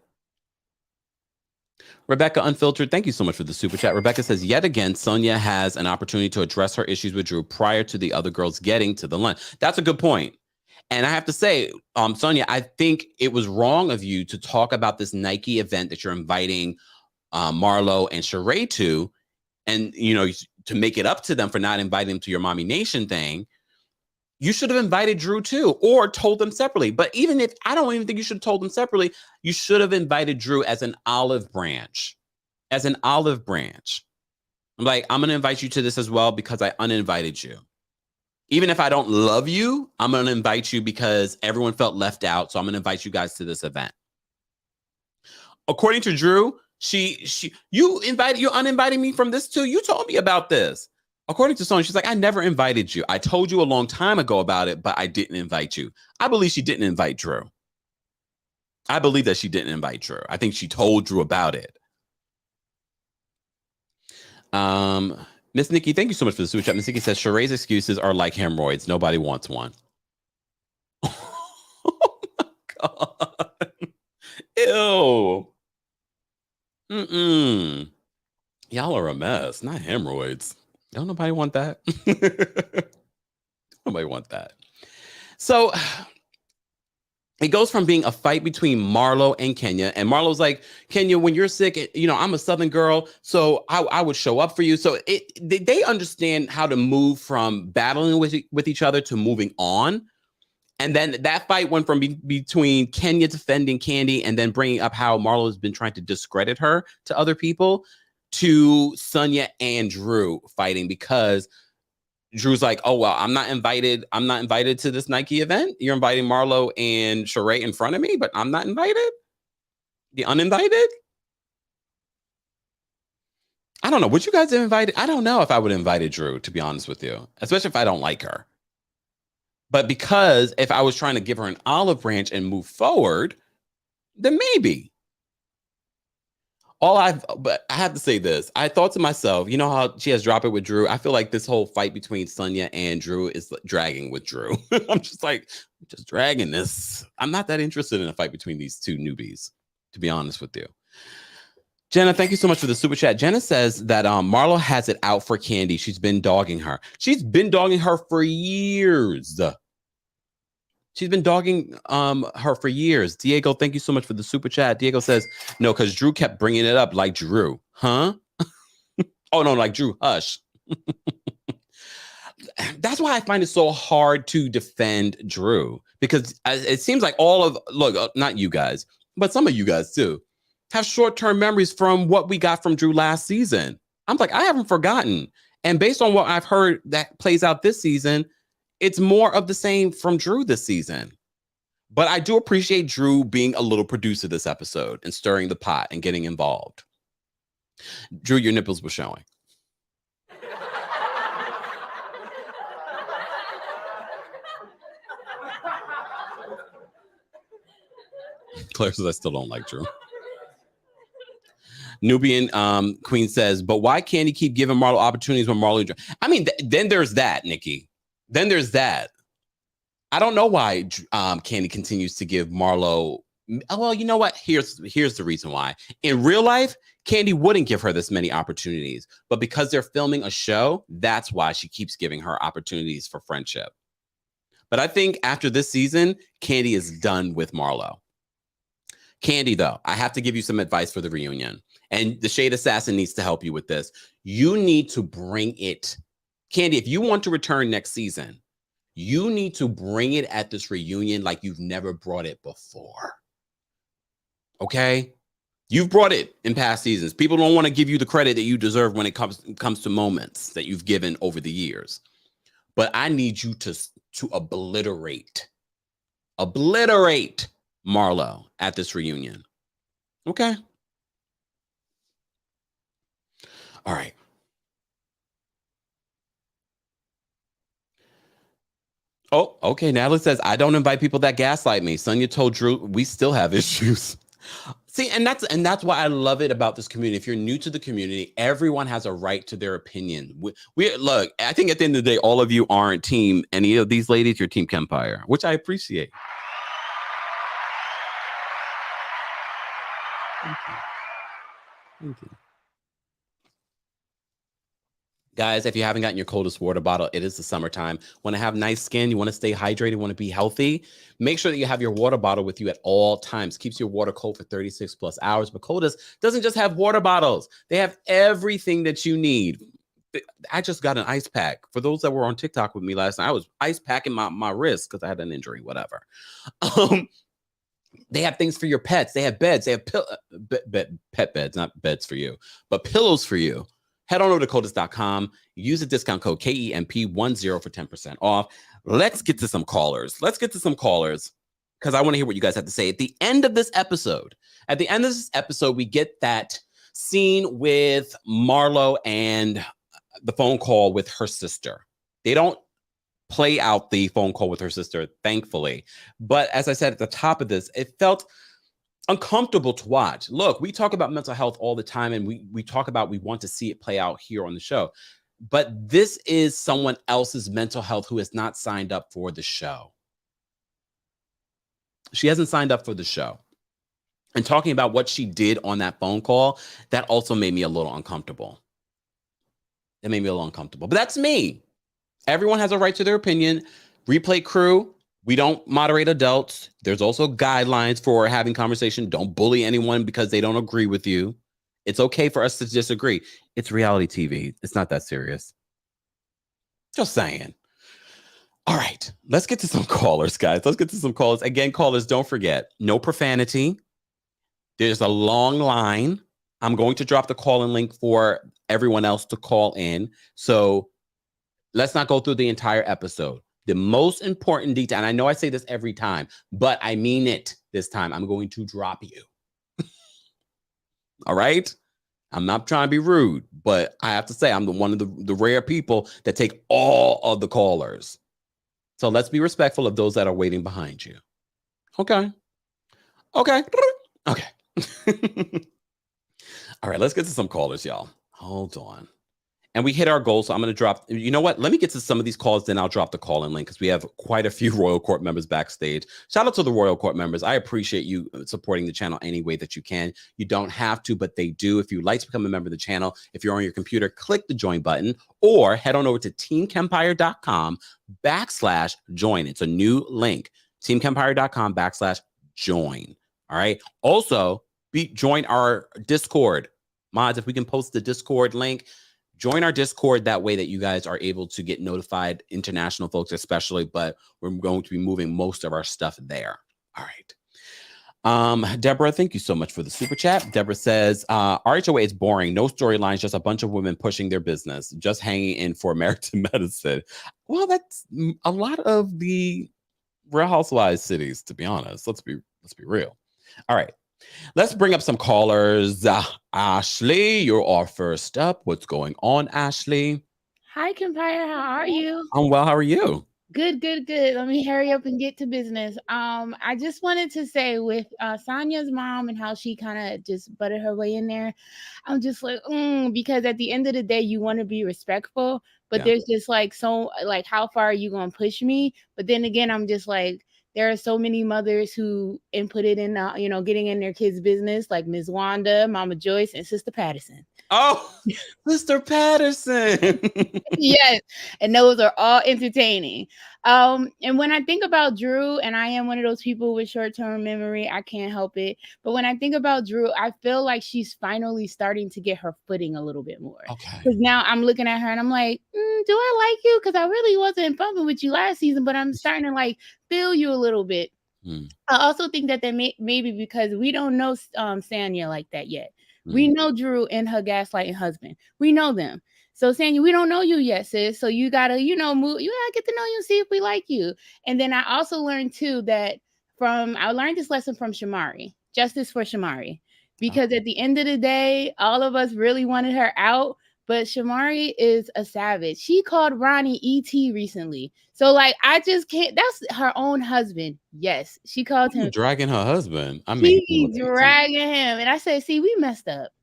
Rebecca Unfiltered, thank you so much for the super chat. Rebecca says, yet again, Sanya has an opportunity to address her issues with Drew prior to the other girls getting to the lunch. That's a good point. And I have to say, Sanya, I think it was wrong of you to talk about this Nike event that you're inviting Marlo and Sheree to, and to make it up to them for not inviting them to your Mommy Nation thing. You should have invited Drew too, or told them separately. But even if I don't even think you should have told them separately, you should have invited Drew as an olive branch. I'm like, I'm going to invite you to this as well because I uninvited you. Even if I don't love you, I'm going to invite you because everyone felt left out. So I'm going to invite you guys to this event. According to Drew, you uninvited me from this too. You told me about this. According to Sonya, she's like, I never invited you. I told you a long time ago about it, but I didn't invite you. I believe she didn't invite Drew. I believe that she didn't invite Drew. I think she told Drew about it. Miss Nikki, thank you so much for the super chat. Miss Nikki says, Sheree's excuses are like hemorrhoids. Nobody wants one. Oh my God. Ew. Y'all are a mess. Not hemorrhoids. Don't nobody want that. Nobody want that. So it goes from being a fight between Marlo and Kenya. And Marlo's like, Kenya, when you're sick, I'm a Southern girl, so I would show up for you. So they understand how to move from battling with each other to moving on. And then that fight went from between Kenya defending Kandi and then bringing up how Marlo has been trying to discredit her to other people, to Sanya and Drew fighting because Drew's like, oh, well, I'm not invited to this Nike event. You're inviting Marlo and Sheree in front of me, but I'm not invited. The uninvited. I don't know. Would you guys have invited? I don't know if I would have invited Drew, to be honest with you, especially if I don't like her. But because if I was trying to give her an olive branch and move forward, then maybe. But I have to say this. I thought to myself, you know how she has Drop It with Drew? I feel like this whole fight between Sanya and Drew is dragging with Drew. I'm just like, just dragging this. I'm not that interested in a fight between these two newbies, to be honest with you. Jenna, thank you so much for the super chat. Jenna says that Marlo has it out for Kandi. She's been dogging her. She's been dogging her for years. She's been dogging her for years. Diego, thank you so much for the super chat. Diego says, no, because Drew kept bringing it up like Drew. Huh? Oh, no, like Drew, hush. That's why I find it so hard to defend Drew. Because it seems like not you guys, but some of you guys too, have short-term memories from what we got from Drew last season. I'm like, I haven't forgotten. And based on what I've heard that plays out this season, it's more of the same from Drew this season. But I do appreciate Drew being a little producer this episode and stirring the pot and getting involved. Drew, your nipples were showing. Claire says, I still don't like Drew. Nubian Queen says, but why can't he keep giving Marlo opportunities when Marlo... I mean, then there's that, Nikki. Then there's that. I don't know why Kandi continues to give Marlo... Well, you know what? Here's the reason why. In real life, Kandi wouldn't give her this many opportunities. But because they're filming a show, that's why she keeps giving her opportunities for friendship. But I think after this season, Kandi is done with Marlo. Kandi, though, I have to give you some advice for the reunion. And the Shade Assassin needs to help you with this. You need to bring it. Kandi, if you want to return next season, you need to bring it at this reunion like you've never brought it before. Okay? You've brought it in past seasons. People don't want to give you the credit that you deserve when it comes to moments that you've given over the years. But I need you to obliterate Marlo at this reunion. Okay? All right. Oh, okay. Natalie says, I don't invite people that gaslight me. Sanya told Drew we still have issues. See, and that's why I love it about this community. If you're new to the community, everyone has a right to their opinion. We look, I think at the end of the day, all of you aren't team any of these ladies, you're team Kempire, which I appreciate. Thank you. Guys, if you haven't gotten your coldest water bottle, it is the summertime. Want to have nice skin, you want to stay hydrated, want to be healthy, make sure that you have your water bottle with you at all times. Keeps your water cold for 36 plus hours. But Coldest doesn't just have water bottles. They have everything that you need. I just got an ice pack. For those that were on TikTok with me last night, I was ice packing my wrist because I had an injury, whatever. They have things for your pets. They have beds. They have pet beds, not beds for you, but pillows for you. Head on over to Coldest.com. Use the discount code KEMP10 for 10% off. Let's get to some callers. Because I want to hear what you guys have to say. At the end of this episode, we get that scene with Marlo and the phone call with her sister. They don't play out the phone call with her sister, thankfully. But as I said at the top of this, it felt uncomfortable to watch. Look, we talk about mental health all the time, and we talk about we want to see it play out here on the show. But this is someone else's mental health who has not signed up for the show. She hasn't signed up for the show. And talking about what she did on that phone call, that also made me a little uncomfortable. But that's me. Everyone has a right to their opinion. Replay crew, we don't moderate adults. There's also guidelines for having conversation. Don't bully anyone because they don't agree with you. It's okay for us to disagree. It's reality TV. It's not that serious. Just saying. All right, let's get to some callers, guys. Again, callers, don't forget, no profanity. There's a long line. I'm going to drop the call-in link for everyone else to call in. So Let's not go through the entire episode. The most important detail, and I know I say this every time, but I mean it this time. I'm going to drop you. All right? I'm not trying to be rude, but I have to say I'm one of the rare people that take all of the callers. So let's be respectful of those that are waiting behind you. Okay. Okay. All right, let's get to some callers, y'all. Hold on. And we hit our goal, so I'm going to drop. You know what? Let me get to some of these calls, then I'll drop the call-in link because we have quite a few Royal Court members backstage. Shout out to the Royal Court members. I appreciate you supporting the channel any way that you can. You don't have to, but they do. If you'd like to become a member of the channel, if you're on your computer, click the join button or head on over to teamkempire.com/join. It's a new link. teamkempire.com/join. All right. Also, join our Discord. Mods, if we can post the Discord link, join our Discord. That way that you guys are able to get notified, international folks especially, but we're going to be moving most of our stuff there. All right. Deborah, thank you so much for the super chat. Deborah says, RHOA is boring. No storylines, just a bunch of women pushing their business, just hanging in for American medicine. Well, that's a lot of the Real Housewives cities, to be honest. Let's be real. All right. Let's bring up some callers. Ashley, you're our first up. What's going on, Ashley? Hi, Kempire. How are you? I'm well. How are you? Good. Let me hurry up and get to business. I just wanted to say with Sanya's mom and how she kind of just butted her way in there. I'm just like, because at the end of the day, you want to be respectful, but there's just like, so like, how far are you going to push me? But then again, I'm just like, there are so many mothers who inputted in, getting in their kids' business, like Ms. Wanda, Mama Joyce, and Sister Patterson. Oh, Sister Patterson. Yes, and those are all entertaining. And when I think about Drew, and I am one of those people with short-term memory, I can't help it. But when I think about Drew, I feel like she's finally starting to get her footing a little bit more. Okay. Because now I'm looking at her and I'm like, do I like you? Because I really wasn't bumping with you last season, but I'm starting to like feel you a little bit. I also think that maybe because we don't know Sanya like that yet. We know Drew and her gaslighting husband. We know them. So Sanya, we don't know you yet, sis. So you gotta, move. You gotta get to know you and see if we like you. And then I also learned too that I learned this lesson from Shamari. Justice for Shamari, because at the end of the day, all of us really wanted her out. But Shamari is a savage. She called Ronnie ET recently. So like, I just can't. That's her own husband. Yes, she called him dragging her husband. I mean, she dragging him, and I said, "See, we messed up."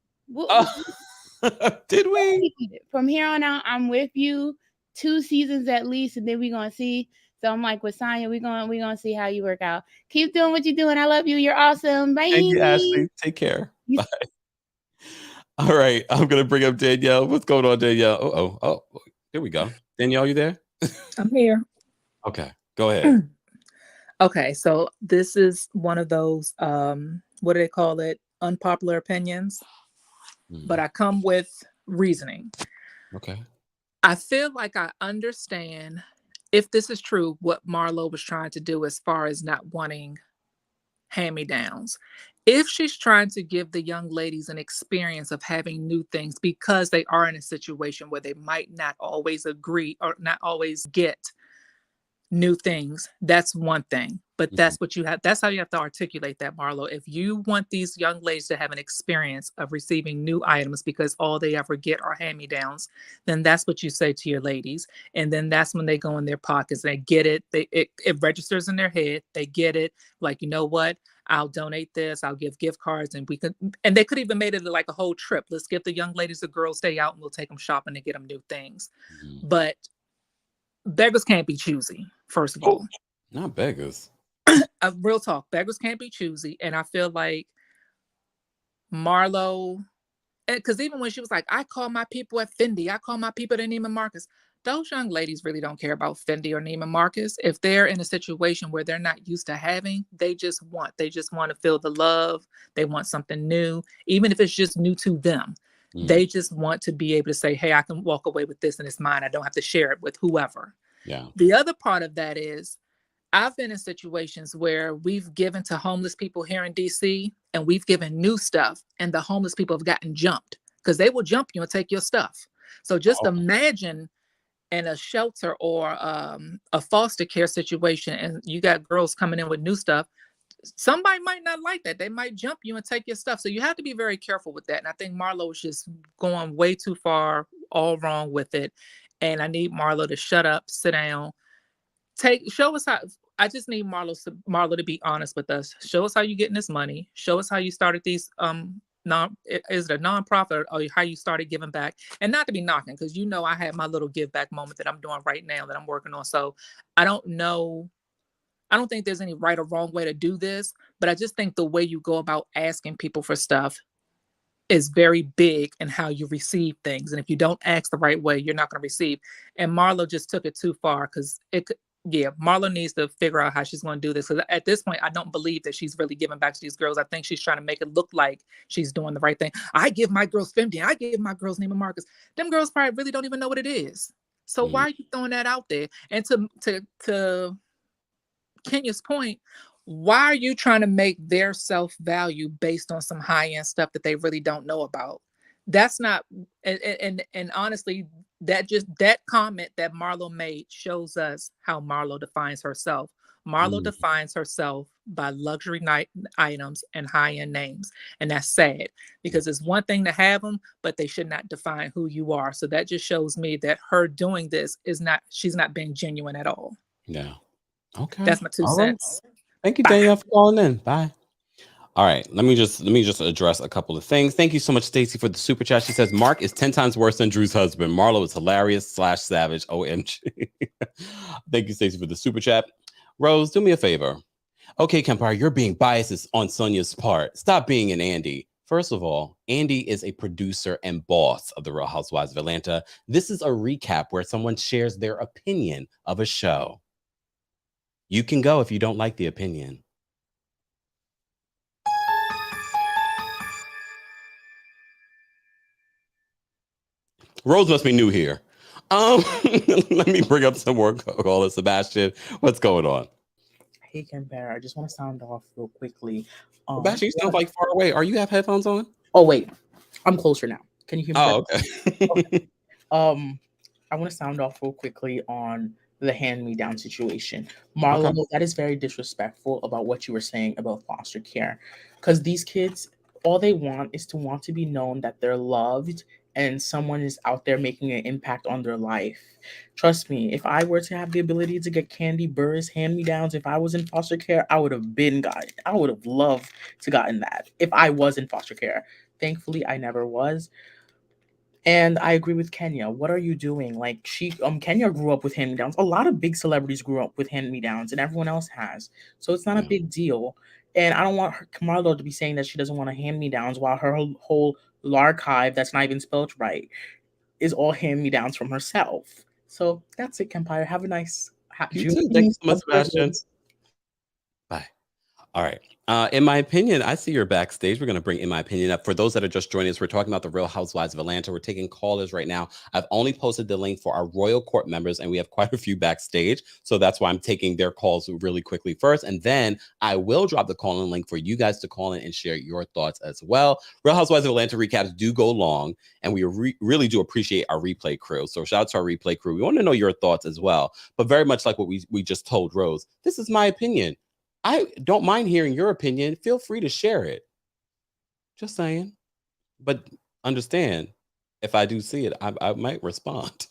Did we? From here on out, I'm with you. 2 seasons at least, and then we're gonna see. So I'm like with Sanya, we're gonna see how you work out. Keep doing what you're doing. I love you. You're awesome. Bye. Thank you, Ashley. Take care. Bye. All right, I'm gonna bring up Danielle. What's going on, Danielle? Oh, here we go. Danielle, you there? I'm here. Okay, go ahead. Okay, so this is one of those what do they call it? Unpopular opinions. But I come with reasoning. Okay. I feel like I understand, if this is true, what Marlo was trying to do as far as not wanting hand-me-downs. If she's trying to give the young ladies an experience of having new things because they are in a situation where they might not always agree or not always get new things, that's one thing. But that's what you have. That's how you have to articulate that, Marlo. If you want these young ladies to have an experience of receiving new items because all they ever get are hand-me-downs, then that's what you say to your ladies. And then that's when they go in their pockets. They get it. It registers in their head. They get it. Like, you know what? I'll donate this. I'll give gift cards, and they could even made it like a whole trip. Let's get the young ladies a girls' day out, and we'll take them shopping and get them new things. But beggars can't be choosy. First of all, not beggars. Real talk, beggars can't be choosy. And I feel like Marlo, because even when she was like, I call my people at Fendi, I call my people at Neiman Marcus, those young ladies really don't care about Fendi or Neiman Marcus. If they're in a situation where they're not used to having, they just want to feel the love. They want something new, even if it's just new to them. They just want to be able to say, hey, I can walk away with this and it's mine. I don't have to share it with whoever. Yeah. The other part of that is, I've been in situations where we've given to homeless people here in DC, and we've given new stuff, and the homeless people have gotten jumped because they will jump you and take your stuff. So just imagine in a shelter or a foster care situation, and you got girls coming in with new stuff, somebody might not like that. They might jump you and take your stuff. So you have to be very careful with that. And I think Marlo is just going way too far, all wrong with it. And I need Marlo to shut up, sit down, show us how. I just need Marlo to be honest with us. Show us how you getting this money. Show us how you started these is it a nonprofit or how you started giving back? And not to be knocking, because I had my little give back moment that I'm doing right now that I'm working on. So I don't know. I don't think there's any right or wrong way to do this, but I just think the way you go about asking people for stuff is very big in how you receive things. And if you don't ask the right way, you're not going to receive. And Marlo just took it too far, because Marlo needs to figure out how she's going to do this. Because at this point, I don't believe that she's really giving back to these girls. I think she's trying to make it look like she's doing the right thing. I give my girls $50. I give my girls Neiman Marcus. Them girls probably really don't even know what it is. So why are you throwing that out there? And to Kenya's point, why are you trying to make their self-value based on some high-end stuff that they really don't know about? That's not, and honestly, that comment that Marlo made shows us how Marlo defines herself. Marlo defines herself by luxury items and high-end names. And that's sad, because it's one thing to have them, but they should not define who you are. So that just shows me that her doing this she's not being genuine at all. Yeah. Okay. That's my 2 cents. Right. Thank you, Danielle, for calling in. Bye. All right, let me just address a couple of things. Thank you so much, Stacy, for the super chat. She says Mark is 10 times worse than Drew's husband. Marlo is hilarious / savage. OMG. Thank you, Stacy, for the super chat. Rose, do me a favor. Okay, Kempire, you're being biased on Sonya's part. Stop being an Andy. First of all, Andy is a producer and boss of the Real Housewives of Atlanta. This is a recap where someone shares their opinion of a show. You can go if you don't like the opinion. Rose must be new here. Let me bring up some more caller. Sebastian, what's going on? Hey, Kempire, I just want to sound off real quickly. Sebastian, you sound like far away. Are you have headphones on? Oh, wait. I'm closer now. Can you hear me? Oh, okay. I want to sound off real quickly on the hand-me-down situation. Marlo, that is very disrespectful about what you were saying about foster care. Because these kids, all they want is to be known that they're loved and someone is out there making an impact on their life. Trust me, if I were to have the ability to get Kandi Burr's hand-me-downs, if I was in foster care, I would have loved to gotten that if I was in foster care. Thankfully, I never was. And I agree with Kenya. What are you doing? Like, Kenya grew up with hand-me-downs. A lot of big celebrities grew up with hand-me-downs, and everyone else has. So it's not a big deal. And I don't want Marlo to be saying that she doesn't want a hand-me-downs while her whole archive that's not even spelled right is all hand-me-downs from herself. So that's it, Kempire. Have a nice June. Thank you so much, Sebastian. Bye. All right. In my opinion, I see you're backstage. We're going to bring In My Opinion up. For those that are just joining us, we're talking about the Real Housewives of Atlanta. We're taking callers right now. I've only posted the link for our Royal Court members, and we have quite a few backstage. So that's why I'm taking their calls really quickly first. And then I will drop the call-in link for you guys to call in and share your thoughts as well. Real Housewives of Atlanta recaps do go long, and we really do appreciate our replay crew. So shout out to our replay crew. We want to know your thoughts as well. But very much like what we just told Rose, this is my opinion. I don't mind hearing your opinion. Feel free to share it. Just saying. But understand, if I do see it, I might respond.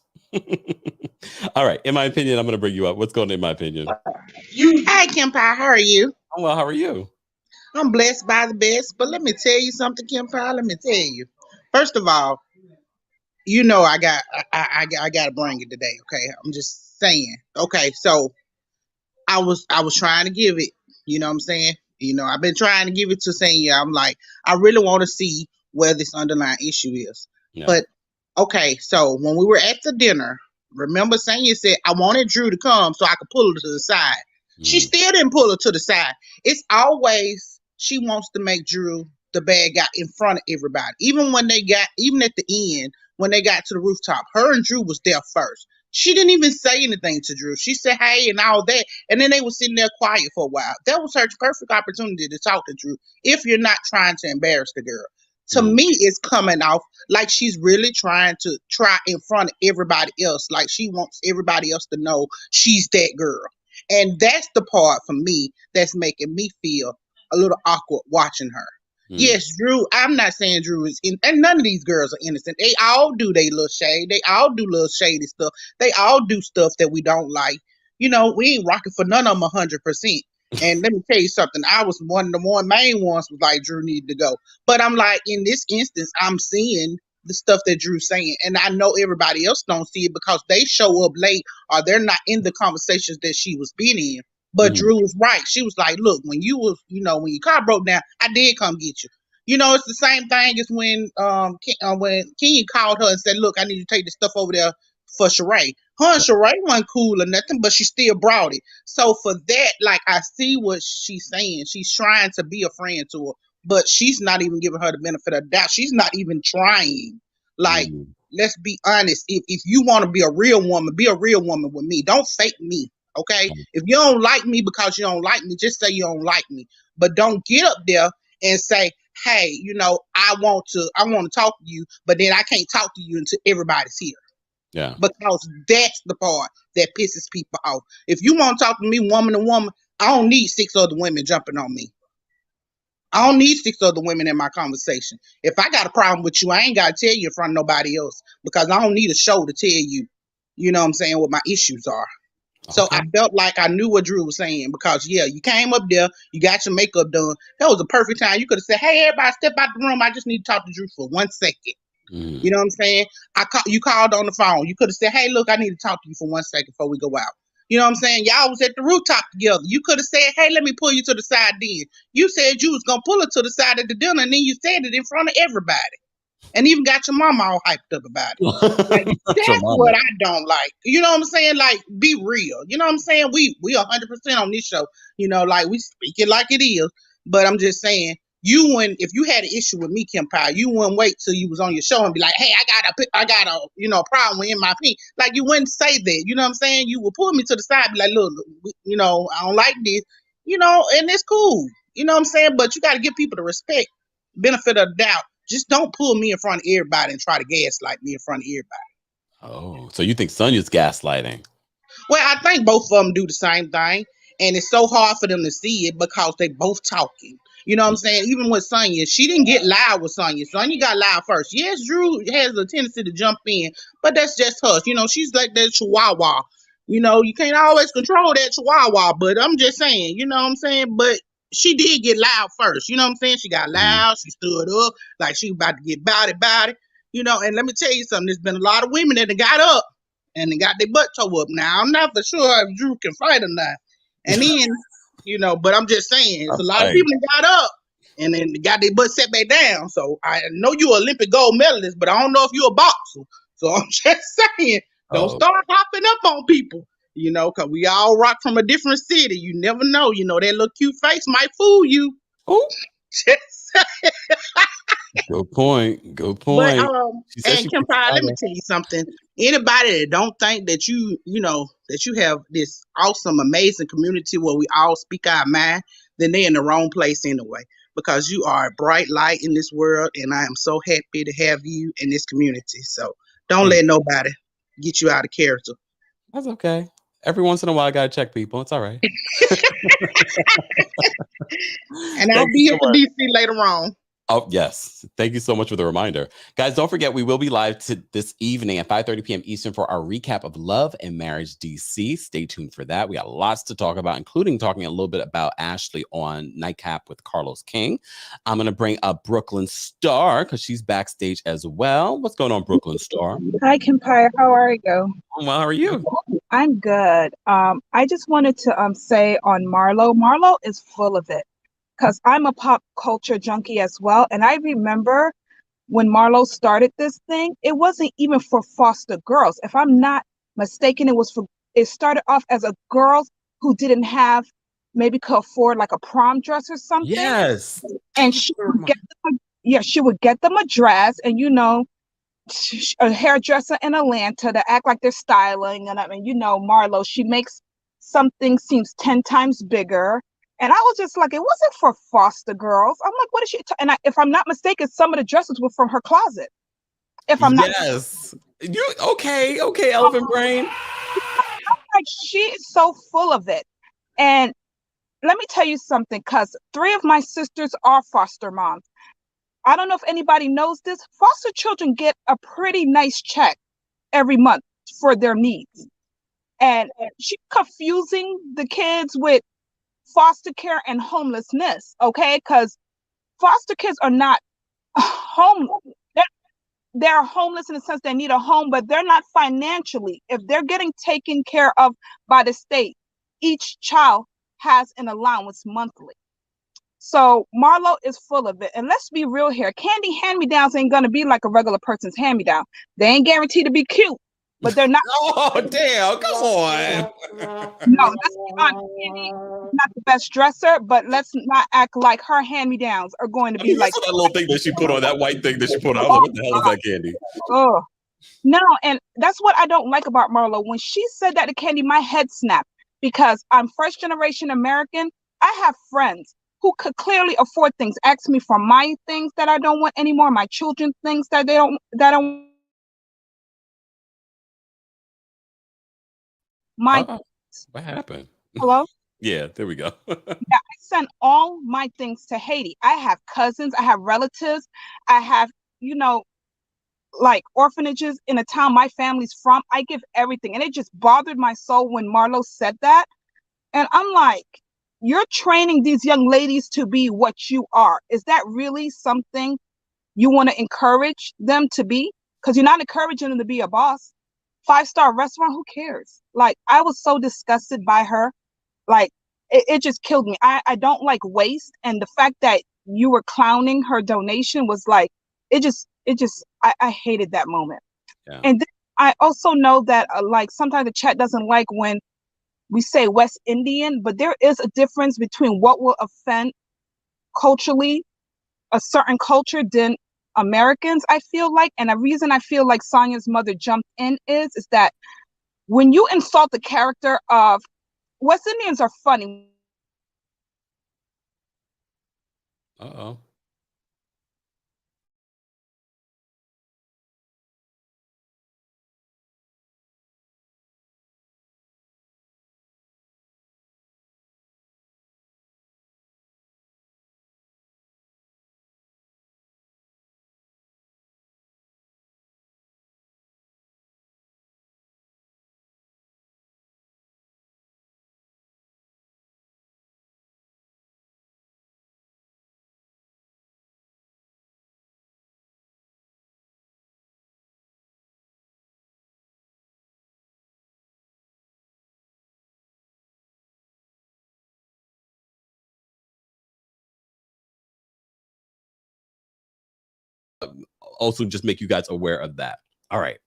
All right. In my opinion, I'm going to bring you up. What's going on in my opinion? Hi, Kempire. How are you? Oh, well, how are you? I'm blessed by the best. But let me tell you something, Kempire. Let me tell you. First of all, I got to bring it today. Okay. I'm just saying. Okay. So I was trying to give it. You know what I'm saying? I've been trying to give it to Sanya. I'm like, I really want to see where this underlying issue is. Yeah. But, okay, so when we were at the dinner, remember Sanya said, I wanted Drew to come so I could pull her to the side. She still didn't pull her to the side. It's always she wants to make Drew the bad guy in front of everybody. Even at the end, when they got to the rooftop, her and Drew was there first. She didn't even say anything to Drew. She said, hey, and all that. And then they were sitting there quiet for a while. That was her perfect opportunity to talk to Drew if you're not trying to embarrass the girl. To me, it's coming off like she's really trying to try in front of everybody else. Like she wants everybody else to know she's that girl. And that's the part for me that's making me feel a little awkward watching her. Yes, Drew, I'm not saying Drew is in, and none of these girls are innocent. They all do they little shade. They all do little shady stuff. They all do stuff that we don't like. You know, we ain't rocking for none of them 100%. And let me tell you something. I was one of the main ones was like, Drew needed to go. But I'm like, in this instance, I'm seeing the stuff that Drew's saying. And I know everybody else don't see it because they show up late or they're not in the conversations that she was being in. But Drew was right. She was like, look, when you was, you know, when your car broke down, I did come get you. You know, it's the same thing as when Kenya called her and said, look, I need you to take this stuff over there for Sheree. Her and Sheree wasn't cool or nothing, but she still brought it. So for that, like, I see what she's saying. She's trying to be a friend to her, but she's not even giving her the benefit of the doubt. She's not even trying. Like, let's be honest. If you want to be a real woman with me. Don't fake me. Okay, if you don't like me because you don't like me, just say you don't like me. But don't get up there and say, "Hey, you know, I want to talk to you," but then I can't talk to you until everybody's here. Yeah, because that's the part that pisses people off. If you want to talk to me, woman to woman, I don't need 6 other women jumping on me. I don't need 6 other women in my conversation. If I got a problem with you, I ain't got to tell you in front of nobody else because I don't need a show to tell you, you know what I'm saying, what my issues are. So I felt like I knew what Drew was saying because, yeah, you came up there, you got your makeup done. That was a perfect time. You could have said, hey, everybody, step out the room. I just need to talk to Drew for 1 second. You know what I'm saying? You called on the phone. You could have said, hey, look, I need to talk to you for 1 second before we go out. You know what I'm saying? Y'all was at the rooftop together. You could have said, hey, let me pull you to the side then. You said you was going to pull her to the side at the dinner, and then you said it in front of everybody. And even got your mama all hyped up about it. Like, that's what I don't like. You know what I'm saying? Like, be real. You know what I'm saying? We 100% on this show. You know, like, we speak it like it is. But I'm just saying, if you had an issue with me, Kempire, you wouldn't wait till you was on your show and be like, hey, I got a you know, problem in my opinion. Like, you wouldn't say that. You know what I'm saying? You would pull me to the side and be like, look, you know, I don't like this. You know, and it's cool. You know what I'm saying? But you got to give people the respect, benefit of the doubt. Just don't pull me in front of everybody and try to gaslight me in front of everybody. Oh, so you think Sanya's gaslighting? Well, I think both of them do the same thing. And it's so hard for them to see it because they both talking. You know what I'm saying? Even with Sanya, she didn't get loud with Sanya. Sanya got loud first. Yes, Drew has a tendency to jump in, but that's just her. You know, she's like that chihuahua. You know, you can't always control that chihuahua, but I'm just saying, you know what I'm saying? But she did get loud first. You know what I'm saying? She got loud. She stood up like she about to get body. You know, and let me tell you something. There's been a lot of women that got up and they got their butt toe up. Now, I'm not for sure if Drew can fight or not. And then, you know, but I'm just saying, it's a lot of people that got up and then got their butt set back down. So I know you're an Olympic gold medalist, but I don't know if you're a boxer. So I'm just saying, don't start hopping up on people, you know, because we all rock from a different city. You never know. You know, that little cute face might fool you. Oh, just saying. Good point. Good But point. and Kempire, let me tell you something. Anybody that don't think that you know that you have this awesome, amazing community where we all speak our mind, then they're in the wrong place anyway. Because you are a bright light in this world, and I am so happy to have you in this community. So don't let nobody get you out of character. That's okay. Every once in a while, I gotta check people. It's all right. And I'll be here for DC later on. Oh, yes. Thank you so much for the reminder. Guys, don't forget, we will be live this evening at 5:30 p.m. Eastern for our recap of Love and Marriage DC. Stay tuned for that. We got lots to talk about, including talking a little bit about Ashley on Nightcap with Carlos King. I'm going to bring up Brooklyn Star because she's backstage as well. What's going on, Brooklyn Star? Hi, Kempire. How are you? Well, how are you? I'm good. I just wanted to say on Marlo. Marlo is full of it. Because I'm a pop culture junkie as well. And I remember when Marlo started this thing, it wasn't even for foster girls. If I'm not mistaken, it started off as a girl who didn't have, maybe could afford like a prom dress or something. Yes. And she would get them a dress and, you know, a hairdresser in Atlanta to act like they're styling. And I mean, you know, Marlo, she makes something seems 10 times bigger. And I was just like, it wasn't for foster girls. I'm like, what is she? And if I'm not mistaken, some of the dresses were from her closet. If I'm not, yes, you okay? Okay, elephant brain. like, she is so full of it. And let me tell you something, because 3 of my sisters are foster moms. I don't know if anybody knows this. Foster children get a pretty nice check every month for their needs. And she's confusing the kids with foster care and homelessness, okay? Because foster kids are not homeless. They're homeless in the sense they need a home, but they're not financially. If they're getting taken care of by the state, each child has an allowance monthly. So Marlo is full of it. And let's be real here. Kandi hand-me-downs ain't going to be like a regular person's hand-me-down. They ain't guaranteed to be cute, but they're not. Oh, damn. Come on. No, let's be honest. Kandi is not the best dresser, but let's not act like her hand-me-downs are going to be like that little thing that she put on, that white thing that she put on. I was like, what the hell is that, Kandi? Oh, no. And that's what I don't like about Marlo. When she said that to Kandi, my head snapped, because I'm first generation American. I have friends who could clearly afford things, ask me for my things that I don't want anymore, my children's things that they don't, my what happened? Hello? Yeah, there we go. Yeah, I sent all my things to Haiti. I have cousins, I have relatives, I have, like orphanages in a town my family's from. I give everything. And it just bothered my soul when Marlo said that. And I'm like, you're training these young ladies to be what you are. Is that really something you want to encourage them to be? Because you're not encouraging them to be a boss. 5-star restaurant, who cares? Like, I was so disgusted by her. Like, it just killed me. I don't like waste. And the fact that you were clowning her donation was like, I hated that moment. Yeah. And then I also know that like sometimes the chat doesn't like when we say West Indian, but there is a difference between what will offend culturally a certain culture than Americans, I feel like. And the reason I feel like Sanya's mother jumped in is that when you insult the character of West Indians are funny. Uh-oh. Also just make you guys aware of that. All right.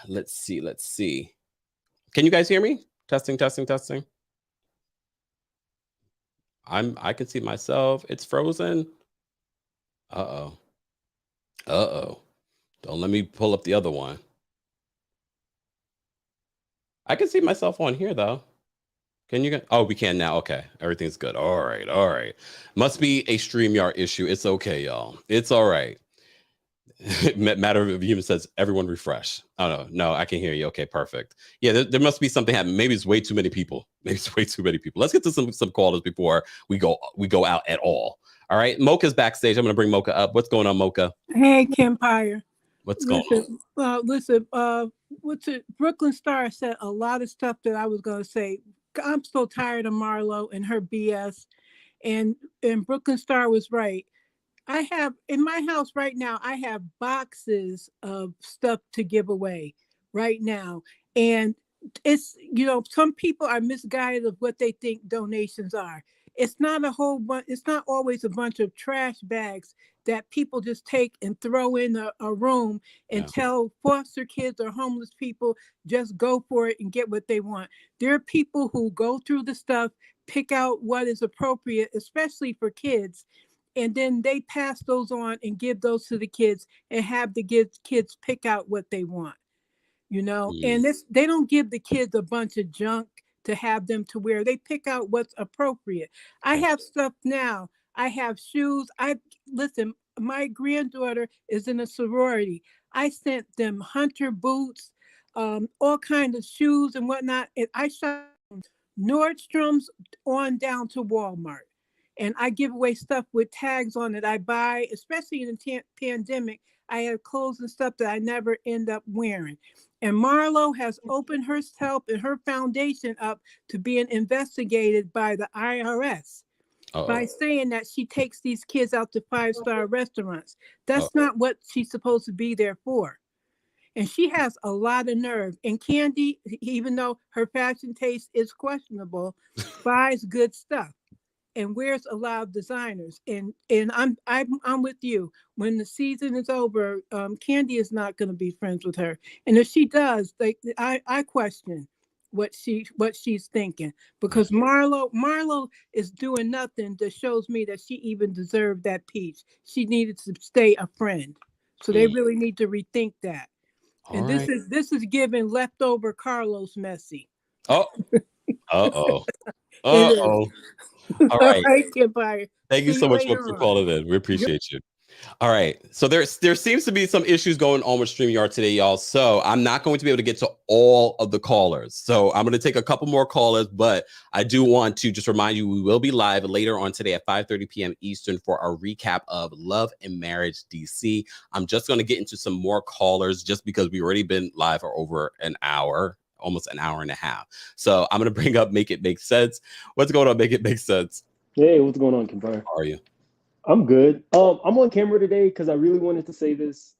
Let's see. Can you guys hear me? Testing. I can see myself. It's frozen. Uh-oh. Don't let me pull up the other one. I can see myself on here though. Can you get? Oh, we can now. Okay. Everything's good. All right. Must be a StreamYard issue. It's okay, y'all. It's all right. Matter of Human says, everyone refresh. Oh, no, I can hear you. Okay, perfect. Yeah, there must be something happening. Maybe it's way too many people. Let's get to some callers before we go out at all. All right, Mocha's backstage. I'm going to bring Mocha up. What's going on, Mocha? Hey, Kempire. What's going on? Listen, what's it? Brooklyn Star said a lot of stuff that I was going to say. I'm so tired of Marlo and her BS. And Brooklyn Star was right. I have in my house right now, I have boxes of stuff to give away right now. And it's, some people are misguided of what they think donations are. It's not a whole bunch. It's not always a bunch of trash bags that people just take and throw in a room and tell foster kids or homeless people, just go for it and get what they want. There are people who go through the stuff, pick out what is appropriate, especially for kids. And then they pass those on and give those to the kids and have the kids pick out what they want, and they don't give the kids a bunch of junk to have them to wear. They pick out what's appropriate. I have stuff now. I have shoes. Listen, my granddaughter is in a sorority. I sent them hunter boots, all kinds of shoes and whatnot. And I shop Nordstrom's on down to Walmart. And I give away stuff with tags on it. I buy, especially in the pandemic, I have clothes and stuff that I never end up wearing. And Marlo has opened herself and her foundation up to being investigated by the IRS by saying that she takes these kids out to 5-star restaurants. That's not what she's supposed to be there for. And she has a lot of nerve. And Kandi, even though her fashion taste is questionable, buys good stuff and wears a lot of designers. And I'm with you. When the season is over, Kandi is not going to be friends with her. And if she does, I question what she's thinking, because Marlo is doing nothing that shows me that she even deserved that peach. She needed to stay a friend. So they really need to rethink that. And this is giving leftover Carlos messy. All right. All right, Kempire. Thank you so much for calling in. We appreciate you. All right. So there seems to be some issues going on with StreamYard today, y'all. So I'm not going to be able to get to all of the callers. So I'm going to take a couple more callers, but I do want to just remind you, we will be live later on today at 5:30 p.m. Eastern for our recap of Love and Marriage DC. I'm just going to get into some more callers just because we've already been live for over an hour, almost an hour and a half. So I'm going to bring up Make It Make Sense. What's going on, Make It Make Sense? Hey, what's going on, Kempire? How are you? I'm good. I'm on camera today because I really wanted to say this.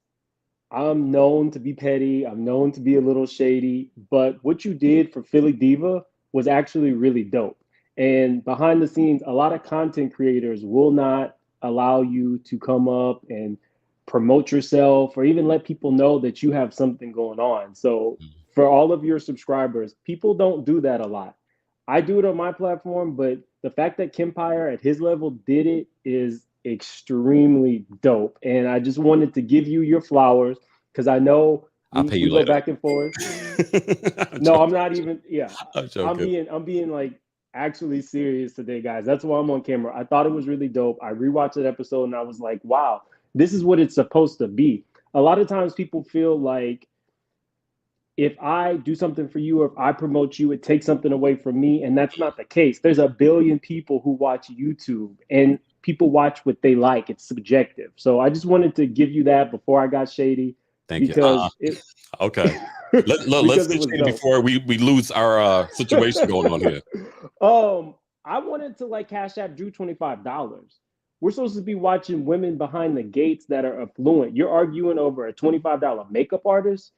I'm known to be petty. I'm known to be a little shady, but what you did for Philly Diva was actually really dope. And behind the scenes, a lot of content creators will not allow you to come up and promote yourself or even let people know that you have something going on. So for all of your subscribers, people don't do that a lot. I do it on my platform, but the fact that Kempire at his level did it is extremely dope. And I just wanted to give you your flowers because I know we go back and forth. No, I'm not even. Yeah, I'm being like actually serious today, guys. That's why I'm on camera. I thought it was really dope. I rewatched that episode and I was like, wow, this is what it's supposed to be. A lot of times people feel like if I do something for you or if I promote you, it takes something away from me. And that's not the case. There's a billion people who watch YouTube and people watch what they like. It's subjective. So I just wanted to give you that before I got shady. Thank you. Okay. Let's get shady before we lose our situation going on here. I wanted to Cash App Drew $25. We're supposed to be watching women behind the gates that are affluent. You're arguing over a $25 makeup artist.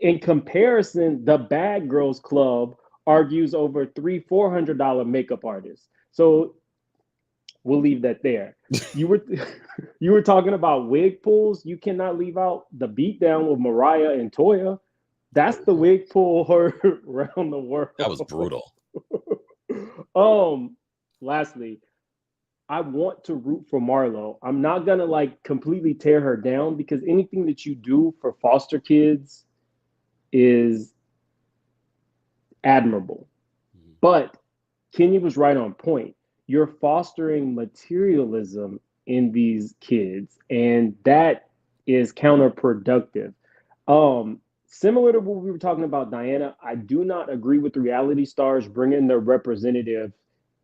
In comparison, the Bad Girls Club argues over $300-400 makeup artists. So we'll leave that there. You were talking about wig pulls. You cannot leave out the beatdown with Mariah and Toya. That's the wig pull heard around the world. That was brutal. Lastly, I want to root for Marlo. I'm not gonna completely tear her down because anything that you do for foster kids is admirable. But Kenya was right on point. You're fostering materialism in these kids, and that is counterproductive. Similar to what we were talking about, Diana, I do not agree with the reality stars bringing their representative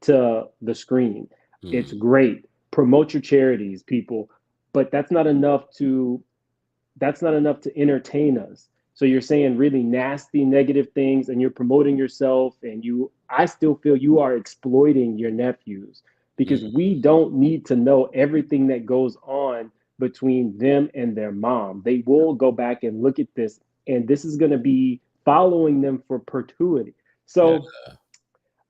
to the screen. It's great. Promote your charities, people, but that's not enough to entertain us. So you're saying really nasty, negative things, and you're promoting yourself, and I still feel you are exploiting your nephews because we don't need to know everything that goes on between them and their mom. They will go back and look at this, and this is going to be following them for perpetuity. So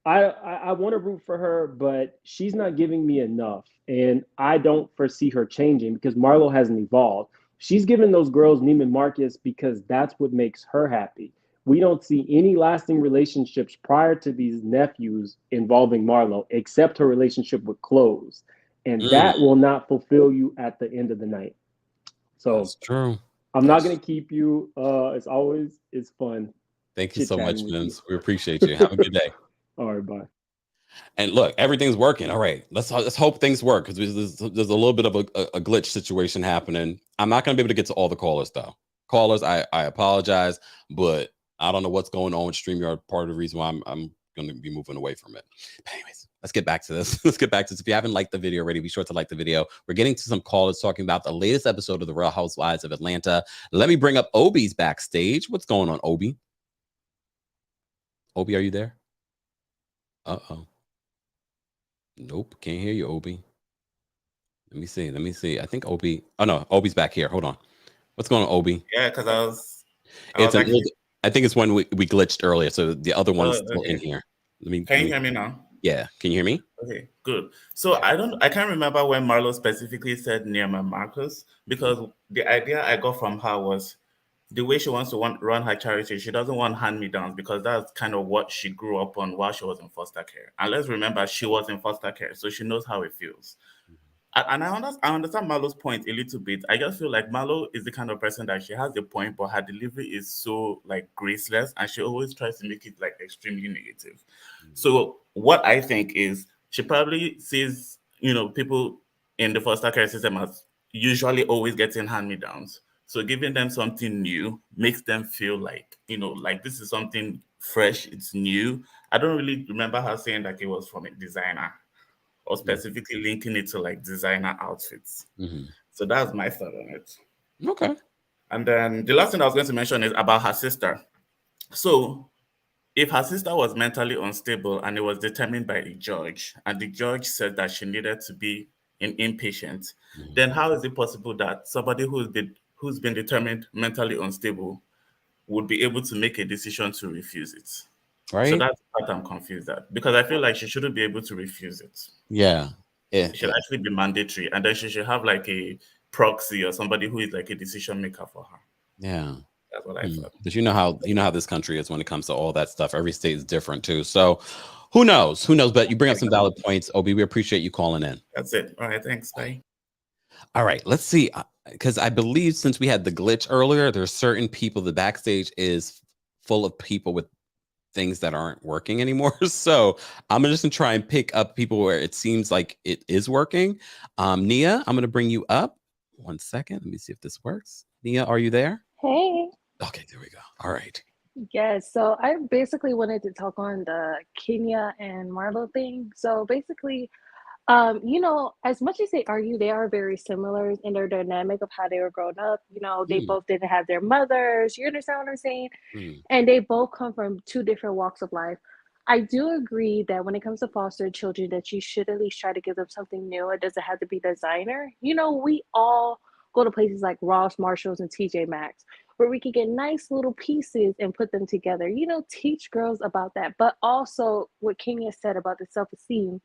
I want to root for her, but she's not giving me enough, and I don't foresee her changing because Marlo hasn't evolved. She's giving those girls Neiman Marcus because that's what makes her happy. We don't see any lasting relationships prior to these nephews involving Marlo, except her relationship with clothes. And that will not fulfill you at the end of the night. So that's true. I'm not going to keep you. As always, it's fun. Thank you so much, Vince. We appreciate you. Have a good day. All right, bye. And look, everything's working. All right, let's hope things work, because there's a little bit of a glitch situation happening. I'm not going to be able to get to all the callers though. Callers, I apologize, but I don't know what's going on with StreamYard. Part of the reason why I'm going to be moving away from it. But anyways, let's get back to this. Let's get back to this. If you haven't liked the video already, be sure to like the video. We're getting to some callers talking about the latest episode of the Real Housewives of Atlanta. Let me bring up Obi's backstage. What's going on, Obi? Obi, are you there? Uh-oh. Nope, can't hear you, Obi. Let me see. I think Obi. Oh no, Obi's back here. Hold on. What's going on, Obi? Yeah, because It's an old. I think it's when we glitched earlier, so the other one's still in okay. here. Can you hear me now? Yeah, can you hear me? Okay, good. So I can't remember when Marlo specifically said Neiman Marcus, because the idea I got from her was the way she wants to run her charity. She doesn't want hand-me-downs, because that's kind of what she grew up on while she was in foster care. And let's remember, she was in foster care, so she knows how it feels. And I understand Marlo's point a little bit. I just feel like Marlo is the kind of person that she has a point, but her delivery is so like graceless, and she always tries to make it like extremely negative. So what I think is she probably sees, people in the foster care system as usually always getting hand-me-downs. So giving them something new makes them feel like, like this is something fresh, it's new. I don't really remember her saying that it was from a designer, or specifically linking it to like designer outfits. So that's my thought on it. Okay. And then the last thing I was going to mention is about her sister. So if her sister was mentally unstable and it was determined by the judge, and the judge said that she needed to be an inpatient, then how is it possible that somebody who's been determined mentally unstable would be able to make a decision to refuse it? Right. So that's what I'm confused at, because I feel like she shouldn't be able to refuse it. Yeah. It should actually be mandatory, and then she should have like a proxy or somebody who is like a decision maker for her. Yeah. That's what I thought. But you know how this country is when it comes to all that stuff. Every state is different too. So who knows? But you bring up some valid points, Obi. We appreciate you calling in. That's it. All right. Thanks. Bye. All right. Let's see. Because I believe since we had the glitch earlier, there's certain people, the backstage is full of people with things that aren't working anymore. So I'm just gonna try and pick up people where it seems like it is working. Nia, I'm gonna bring you up. 1 second. Let me see if this works. Nia, are you there? Hey. Okay, there we go. All right. Yes, so I basically wanted to talk on the Kenya and Marlo thing. So basically, as much as they argue, they are very similar in their dynamic of how they were grown up. They both didn't have their mothers. You understand what I'm saying? And they both come from two different walks of life. I do agree that when it comes to foster children, that you should at least try to give them something new. It doesn't have to be designer. We all go to places like Ross, Marshalls, and TJ Maxx, where we can get nice little pieces and put them together. Teach girls about that. But also what Kenya said about the self-esteem,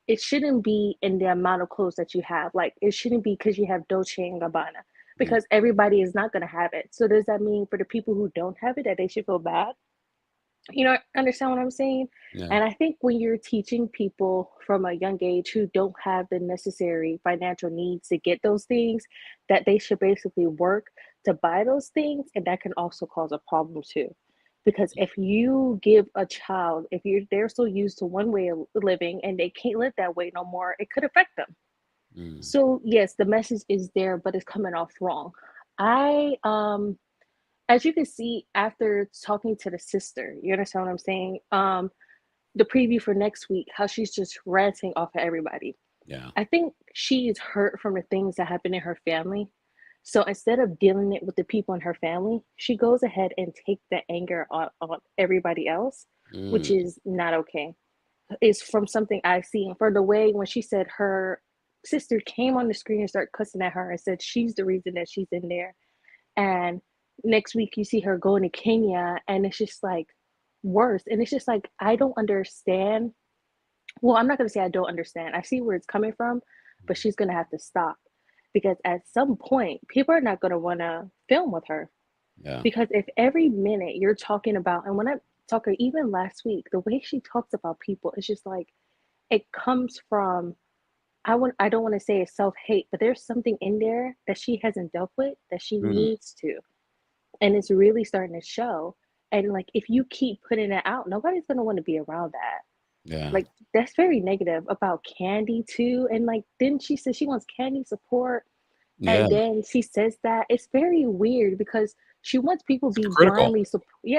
it shouldn't be in the amount of clothes that you have. Like, it shouldn't be because you have Dolce and Gabbana, because everybody is not going to have it. So does that mean for the people who don't have it that they should feel bad? Understand what I'm saying? Yeah. And I think when you're teaching people from a young age who don't have the necessary financial needs to get those things, that they should basically work to buy those things, and that can also cause a problem too. Because if you give a child, if they're so used to one way of living and they can't live that way no more, it could affect them. So yes, the message is there, but it's coming off wrong. As you can see after talking to the sister, you understand what I'm saying? The preview for next week, how she's just ranting off of everybody. Yeah. I think she is hurt from the things that happen in her family. So instead of dealing it with the people in her family, she goes ahead and takes the anger on everybody else, which is not okay. It's from something I've seen. For the way when she said her sister came on the screen and started cussing at her and said she's the reason that she's in there. And next week you see her going to Kenya, and it's just like worse. And it's just like, I don't understand. Well, I'm not going to say I don't understand. I see where it's coming from, but she's going to have to stop, because at some point people are not going to want to film with her. Yeah. Because if every minute you're talking about, and when I talk her, even last week, the way she talks about people, it's just like, it comes from, I don't want to say it's self-hate, but there's something in there that she hasn't dealt with that she needs to. And it's really starting to show. And like, if you keep putting it out, nobody's gonna want to be around that. Yeah. Like, that's very negative about Kandi too. And like, then she says she wants Kandi support, Yeah. and then she says that it's very weird because she wants people to be Critical.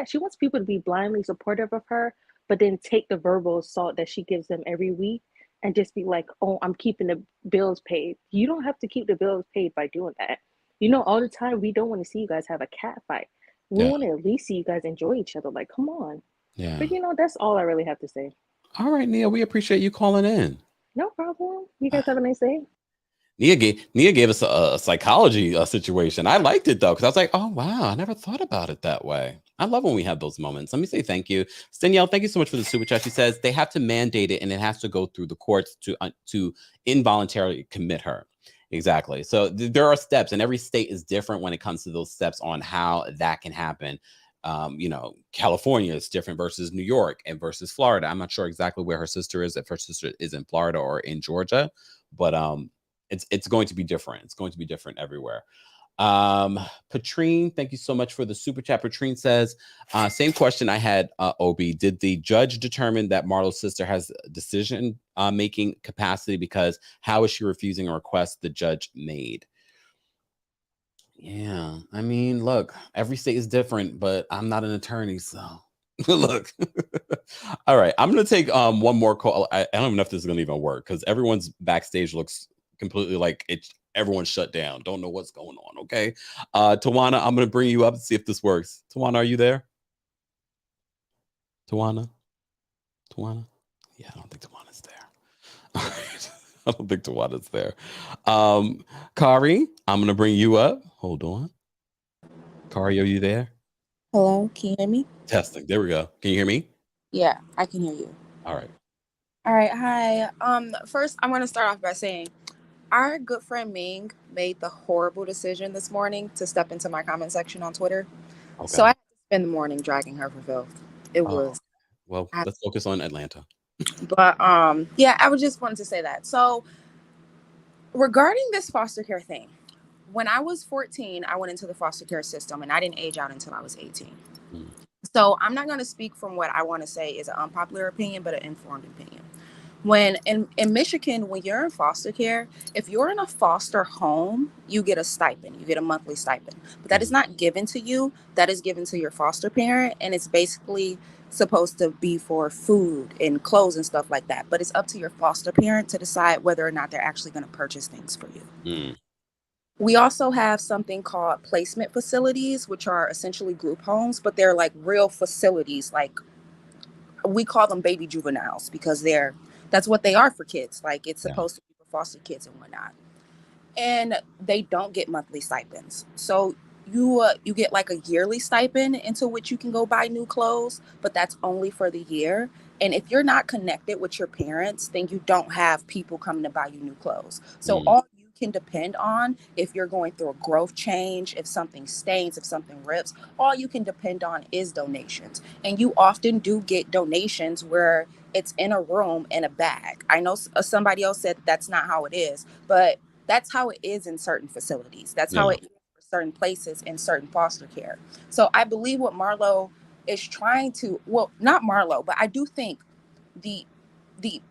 she wants people to be blindly supportive of her, but then take the verbal assault that she gives them every week and just be like, oh, I'm keeping the bills paid. You don't have to keep the bills paid by doing that. You know, all the time we don't want to see you guys have a cat fight. We Yeah. want to at least see you guys enjoy each other. Like, come on. Yeah. But you know, that's all I really have to say. All right, Nia, we appreciate you calling in. No problem. You guys have a nice day. Nia gave us a psychology situation. I liked it though, because I was like, oh wow, I never thought about it that way. I love when we have those moments. Let me say thank you. Danielle, thank you so much for the super chat. She says they have to mandate it and it has to go through the courts to involuntarily commit her. Exactly. So there are steps, and every state is different when it comes to those steps on how that can happen. You know, California is different versus New York and versus Florida. I'm not sure exactly where her sister is, if her sister is in Florida or in Georgia, but it's going to be different. It's going to be different everywhere. Patrine, thank you so much for the super chat. Patrine says, same question I had, Obi. Did the judge determine that Marlo's sister has decision making capacity? Because how is she refusing a request the judge made? Yeah, I mean, look, every state is different, but I'm not an attorney, so look. All right, I'm gonna take one more call. I don't even know if this is gonna even work because everyone's backstage looks completely like everyone's shut down. Don't know what's going on. Okay, Tawana, I'm gonna bring you up and see if this works. Tawana, are you there? Tawana? Yeah, I don't think Tawana's there. All right. I don't think Tawana's there. Kari, I'm gonna bring you up. Hold on. Kari, are you there? Hello, can you hear me? Testing. There we go. Can you hear me? Yeah, I can hear you. All right. All right, hi. First I'm gonna start off by saying our good friend Ming made the horrible decision this morning to step into my comment section on Twitter. Okay. So I had to spend the morning dragging her for filth. It was well, let's focus on Atlanta. But yeah, I would just wanted to say that. So regarding this foster care thing, when I was 14, I went into the foster care system and I didn't age out until I was 18. So I'm not going to speak from what I want to say is an unpopular opinion, but an informed opinion. When in Michigan, when you're in foster care, if you're in a foster home, you get a stipend. You get a monthly stipend. But that is not given to you. That is given to your foster parent. And it's basically supposed to be for food and clothes and stuff like that. But it's up to your foster parent to decide whether or not they're actually going to purchase things for you. We also have something called placement facilities, which are essentially group homes, but they're like real facilities. Like, we call them baby juveniles because that's what they are for kids. Like, it's supposed to be for foster kids and whatnot. And they don't get monthly stipends. So you get like a yearly stipend into which you can go buy new clothes, but that's only for the year. And if you're not connected with your parents, then you don't have people coming to buy you new clothes. So all you can depend on, if you're going through a growth change, if something stains, if something rips, all you can depend on is donations. And you often do get donations where it's in a room in a bag. I know somebody else said that's not how it is, but that's how it is in certain facilities. That's how it is for certain places in certain foster care. So I believe what Marlo is trying to, well, not Marlo, but I do think the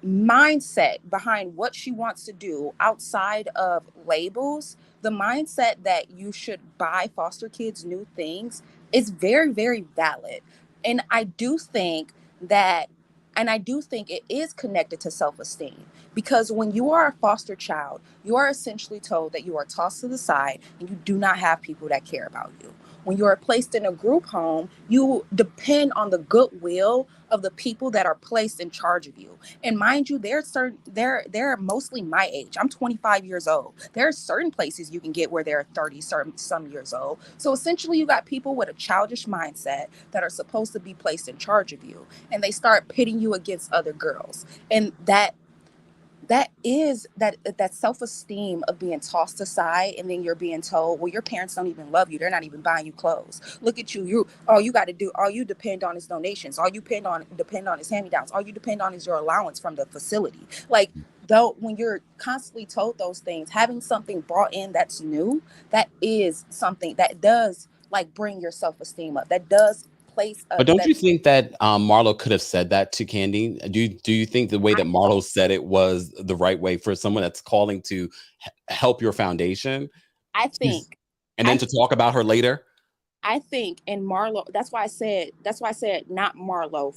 mindset behind what she wants to do outside of labels, the mindset that you should buy foster kids new things is very, very valid. And I do think it is connected to self-esteem, because when you are a foster child, you are essentially told that you are tossed to the side and you do not have people that care about you. When you are placed in a group home, you depend on the goodwill of the people that are placed in charge of you. And mind you, they're mostly my age. I'm 25 years old. There are certain places you can get where they're 30 some years old. So essentially, you got people with a childish mindset that are supposed to be placed in charge of you, and they start pitting you against other girls. And that is that self-esteem of being tossed aside, and then you're being told, well, your parents don't even love you, they're not even buying you clothes. Look at you, all you depend on is donations, all you depend on is hand-me-downs, all you depend on is your allowance from the facility. Like, though, when you're constantly told those things, having something brought in that's new, that is something that does like bring your self-esteem up, that does place But of don't that. you think that Marlo could have said that to Kandi? Do you think the way that Marlo said it was the right way for someone that's calling to help your foundation? I think, and then to talk about her later? I think, and Marlo, that's why I said not Marlo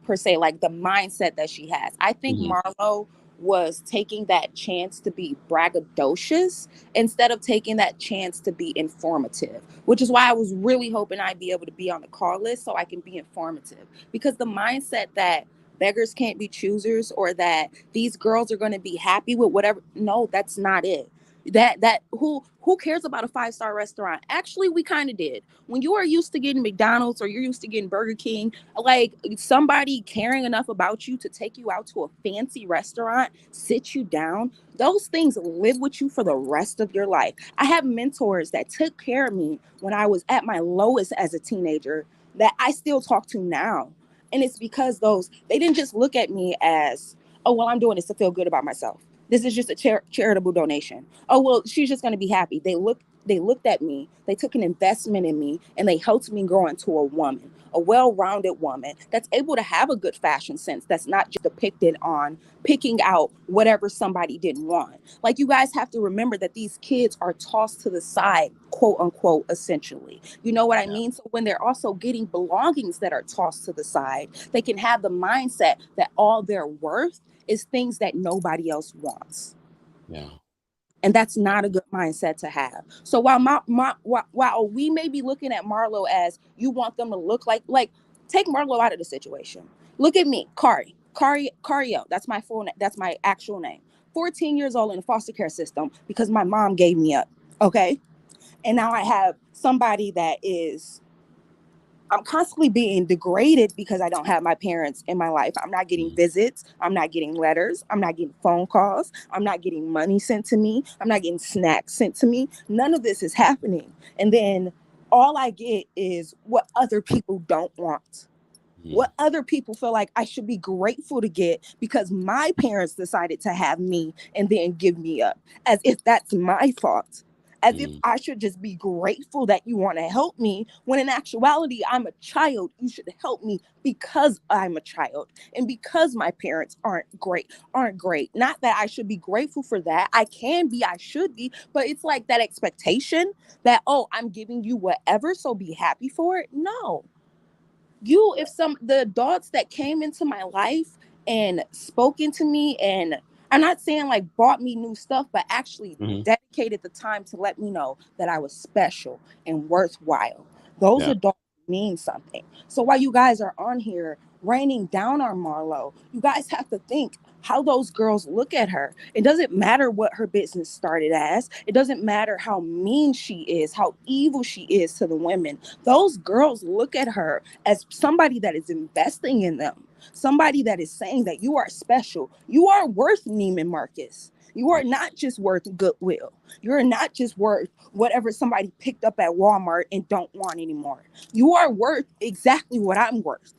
per se, like the mindset that she has. I think Marlo was taking that chance to be braggadocious instead of taking that chance to be informative, which is why I was really hoping I'd be able to be on the call list so I can be informative, because the mindset that beggars can't be choosers or that these girls are going to be happy with whatever, no, that's not it. That who cares about a 5-star restaurant? Actually, we kind of did. When you are used to getting McDonald's or you're used to getting Burger King, like somebody caring enough about you to take you out to a fancy restaurant, sit you down, those things live with you for the rest of your life. I have mentors that took care of me when I was at my lowest as a teenager that I still talk to now. And it's because they didn't just look at me as, oh, well, I'm doing this to feel good about myself. This is just a charitable donation. Oh, well, she's just going to be happy. They looked at me, they took an investment in me, and they helped me grow into a woman, a well-rounded woman that's able to have a good fashion sense, that's not just depicted on picking out whatever somebody didn't want. Like, you guys have to remember that these kids are tossed to the side, quote unquote, essentially. You know what I mean? So when they're also getting belongings that are tossed to the side, they can have the mindset that all they're worth is things that nobody else wants. Yeah. And that's not a good mindset to have. So while we may be looking at Marlo as you want them to look like take Marlo out of the situation. Look at me, Cario. That's my full name. That's my actual name. 14 years old in the foster care system because my mom gave me up. Okay. And now I have somebody that I'm constantly being degraded because I don't have my parents in my life. I'm not getting visits. I'm not getting letters. I'm not getting phone calls. I'm not getting money sent to me. I'm not getting snacks sent to me. None of this is happening. And then all I get is what other people don't want. What other people feel like I should be grateful to get because my parents decided to have me and then give me up, as if that's my fault. As if I should just be grateful that you want to help me, when in actuality, I'm a child. You should help me because I'm a child and because my parents aren't great. Not that I should be grateful for that. I should be, but it's like that expectation that, oh, I'm giving you whatever, so be happy for it. No. The adults that came into my life and spoken to me, and I'm not saying like bought me new stuff, but actually dedicated the time to let me know that I was special and worthwhile. Those adults mean something. So while you guys are on here raining down on Marlo, you guys have to think how those girls look at her. It doesn't matter what her business started as. It doesn't matter how mean she is, how evil she is to the women. Those girls look at her as somebody that is investing in them, somebody that is saying that you are special. You are worth Neiman Marcus. You are not just worth Goodwill. You're not just worth whatever somebody picked up at Walmart and don't want anymore. You are worth exactly what I'm worth.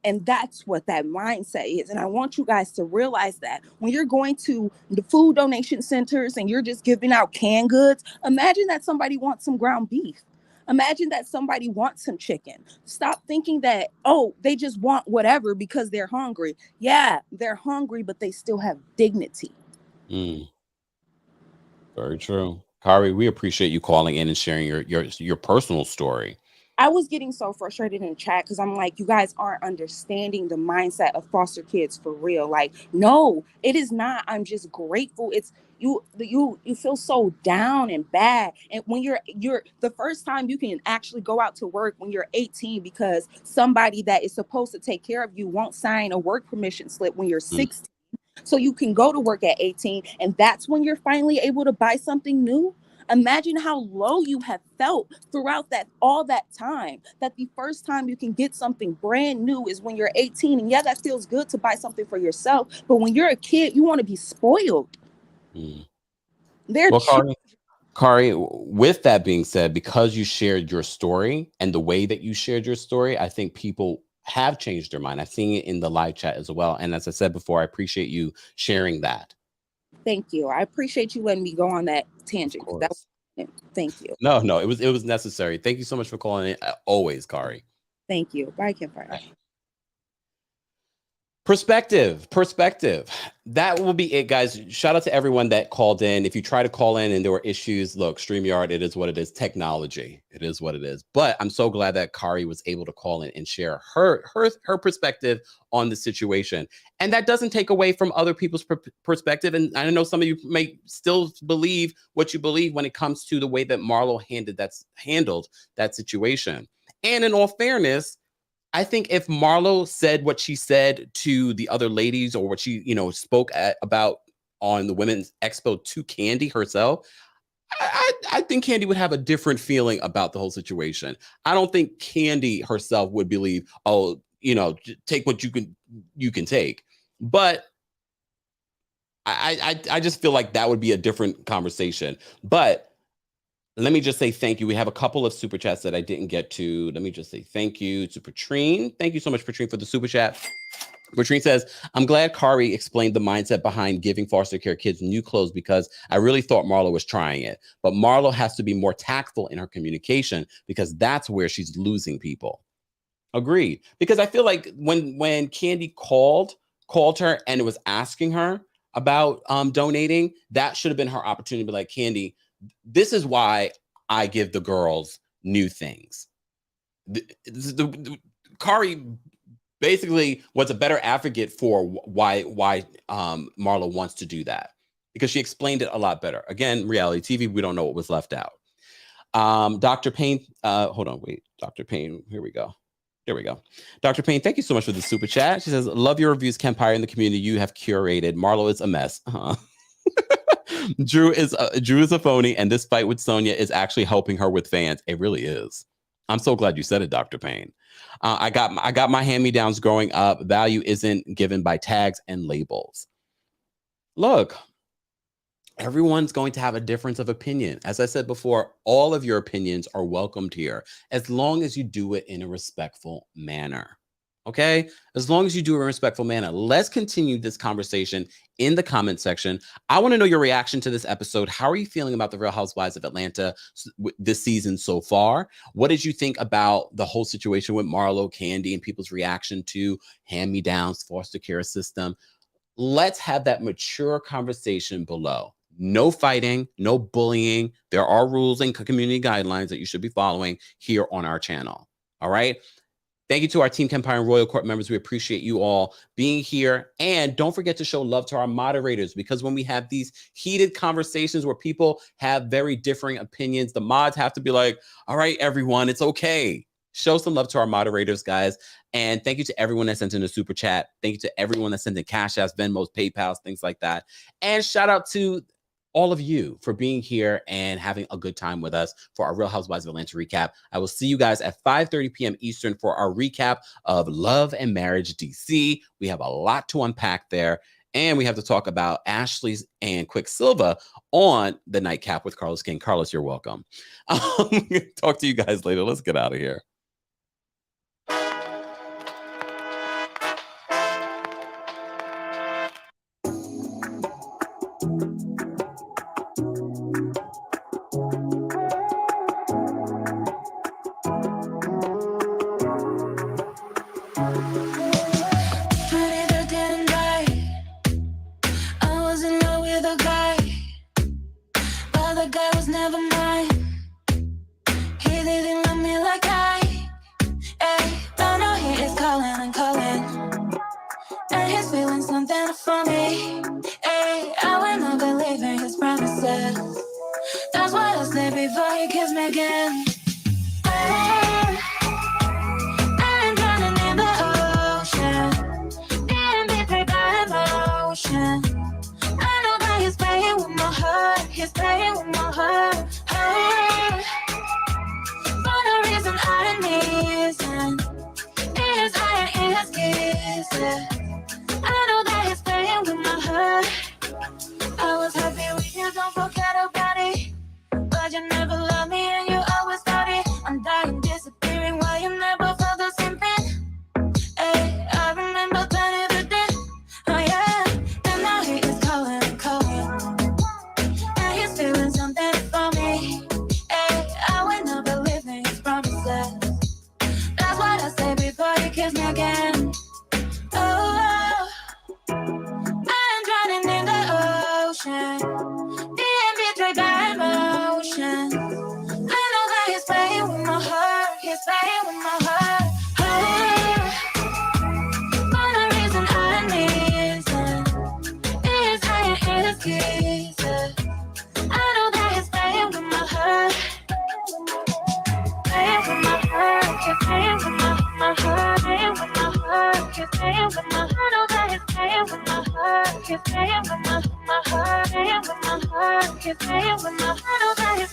And that's what that mindset is. And I want you guys to realize that when you're going to the food donation centers and you're just giving out canned goods, imagine that somebody wants some ground beef. Imagine that somebody wants some chicken. Stop thinking that, oh, they just want whatever because they're hungry. Yeah, they're hungry, but they still have dignity. Very true. Kari, we appreciate you calling in and sharing your personal story. I was getting so frustrated in the chat because I'm like, you guys aren't understanding the mindset of foster kids for real. Like, no, it is not. I'm just grateful. It's you feel so down and bad. And when you're the first time you can actually go out to work when you're 18 because somebody that is supposed to take care of you won't sign a work permission slip when you're 16. So you can go to work at 18 and that's when you're finally able to buy something new. Imagine how low you have felt throughout all that time, that the first time you can get something brand new is when you're 18. And yeah, that feels good to buy something for yourself. But when you're a kid, you want to be spoiled. Kari, with that being said, because you shared your story and the way that you shared your story, I think people have changed their mind. I've seen it in the live chat as well. And as I said before, I appreciate you sharing that. Thank you. I appreciate you letting me go on that tangent. Thank you. No, it was necessary. Thank you so much for calling in. Always, Kari. Thank you. Bye, Kempire. Perspective. That will be it, guys. Shout out to everyone that called in. If you try to call in and there were issues, look, StreamYard, it is what it is. Technology, it is what it is. But I'm so glad that Kari was able to call in and share her perspective on the situation. And that doesn't take away from other people's perspective. And I know some of you may still believe what you believe when it comes to the way that Marlo handled that situation. And in all fairness, I think if Marlo said what she said to the other ladies, or what she, spoke about on the Women's Expo to Kandi herself, I think Kandi would have a different feeling about the whole situation. I don't think Kandi herself would believe, take what you can take. But I just feel like that would be a different conversation. But let me just say thank you. We have a couple of super chats that I didn't get to. Let me just say thank you to Patrine. Thank you so much, Patrine, for the super chat. Patrine says, I'm glad Kari explained the mindset behind giving foster care kids new clothes, because I really thought Marlo was trying it. But Marlo has to be more tactful in her communication, because that's where she's losing people. Agreed. Because I feel like when Kandi called her and was asking her about donating, that should have been her opportunity to be like, Kandi, this is why I give the girls new things. Kari basically was a better advocate for why Marlo wants to do that, because she explained it a lot better. Again, reality TV, we don't know what was left out. Dr. Payne, hold on, wait. Dr. Payne, here we go. There we go. Dr. Payne, thank you so much for the super chat. She says, love your reviews, Kempire, and the community you have curated. Marlo is a mess. Drew is a phony, and this fight with Sanya is actually helping her with fans. It really is. I'm so glad you said it, Dr. Payne. I got my hand-me-downs growing up. Value isn't given by tags and labels. Look, everyone's going to have a difference of opinion. As I said before, all of your opinions are welcomed here, as long as you do it in a respectful manner. Okay? As long as you do it in a respectful manner. Let's continue this conversation in the comment section. I want to know your reaction to this episode. How are you feeling about the Real Housewives of Atlanta this season so far? What did you think about the whole situation with Marlo, Kandi, and people's reaction to hand-me-downs, foster care system? Let's have that mature conversation below. No fighting, no bullying. There are rules and community guidelines that you should be following here on our channel. All right? Thank you to our Team Kempire and Royal Court members. We appreciate you all being here. And don't forget to show love to our moderators, because when we have these heated conversations where people have very differing opinions, the mods have to be like, all right, everyone, it's okay. Show some love to our moderators, guys. And thank you to everyone that sent in a super chat. Thank you to everyone that sent in Cash Apps, Venmos, PayPals, things like that. And shout out to all of you for being here and having a good time with us for our Real Housewives of Atlanta recap. I will see you guys at 5:30 p.m. Eastern for our recap of Love and Marriage DC. We have a lot to unpack there. And we have to talk about Ashley's and Quicksilver on the nightcap with Carlos King. Carlos, you're welcome. Talk to you guys later. Let's get out of here. I know that he's playing with my heart. kiss me again. Oh, I'm drowning in the ocean, being betrayed by emotion. I know that he's playing with my heart, he's playing with my heart. For the reason I need it is hiding his kisses. I know that he's playing with my heart, playing with my heart, he's playing with my heart, playing with my heart, he's playing with my heart. I know that he's playing with my heart, he's playing with my heart, playing with my heart, he's playing with my heart. I know that he's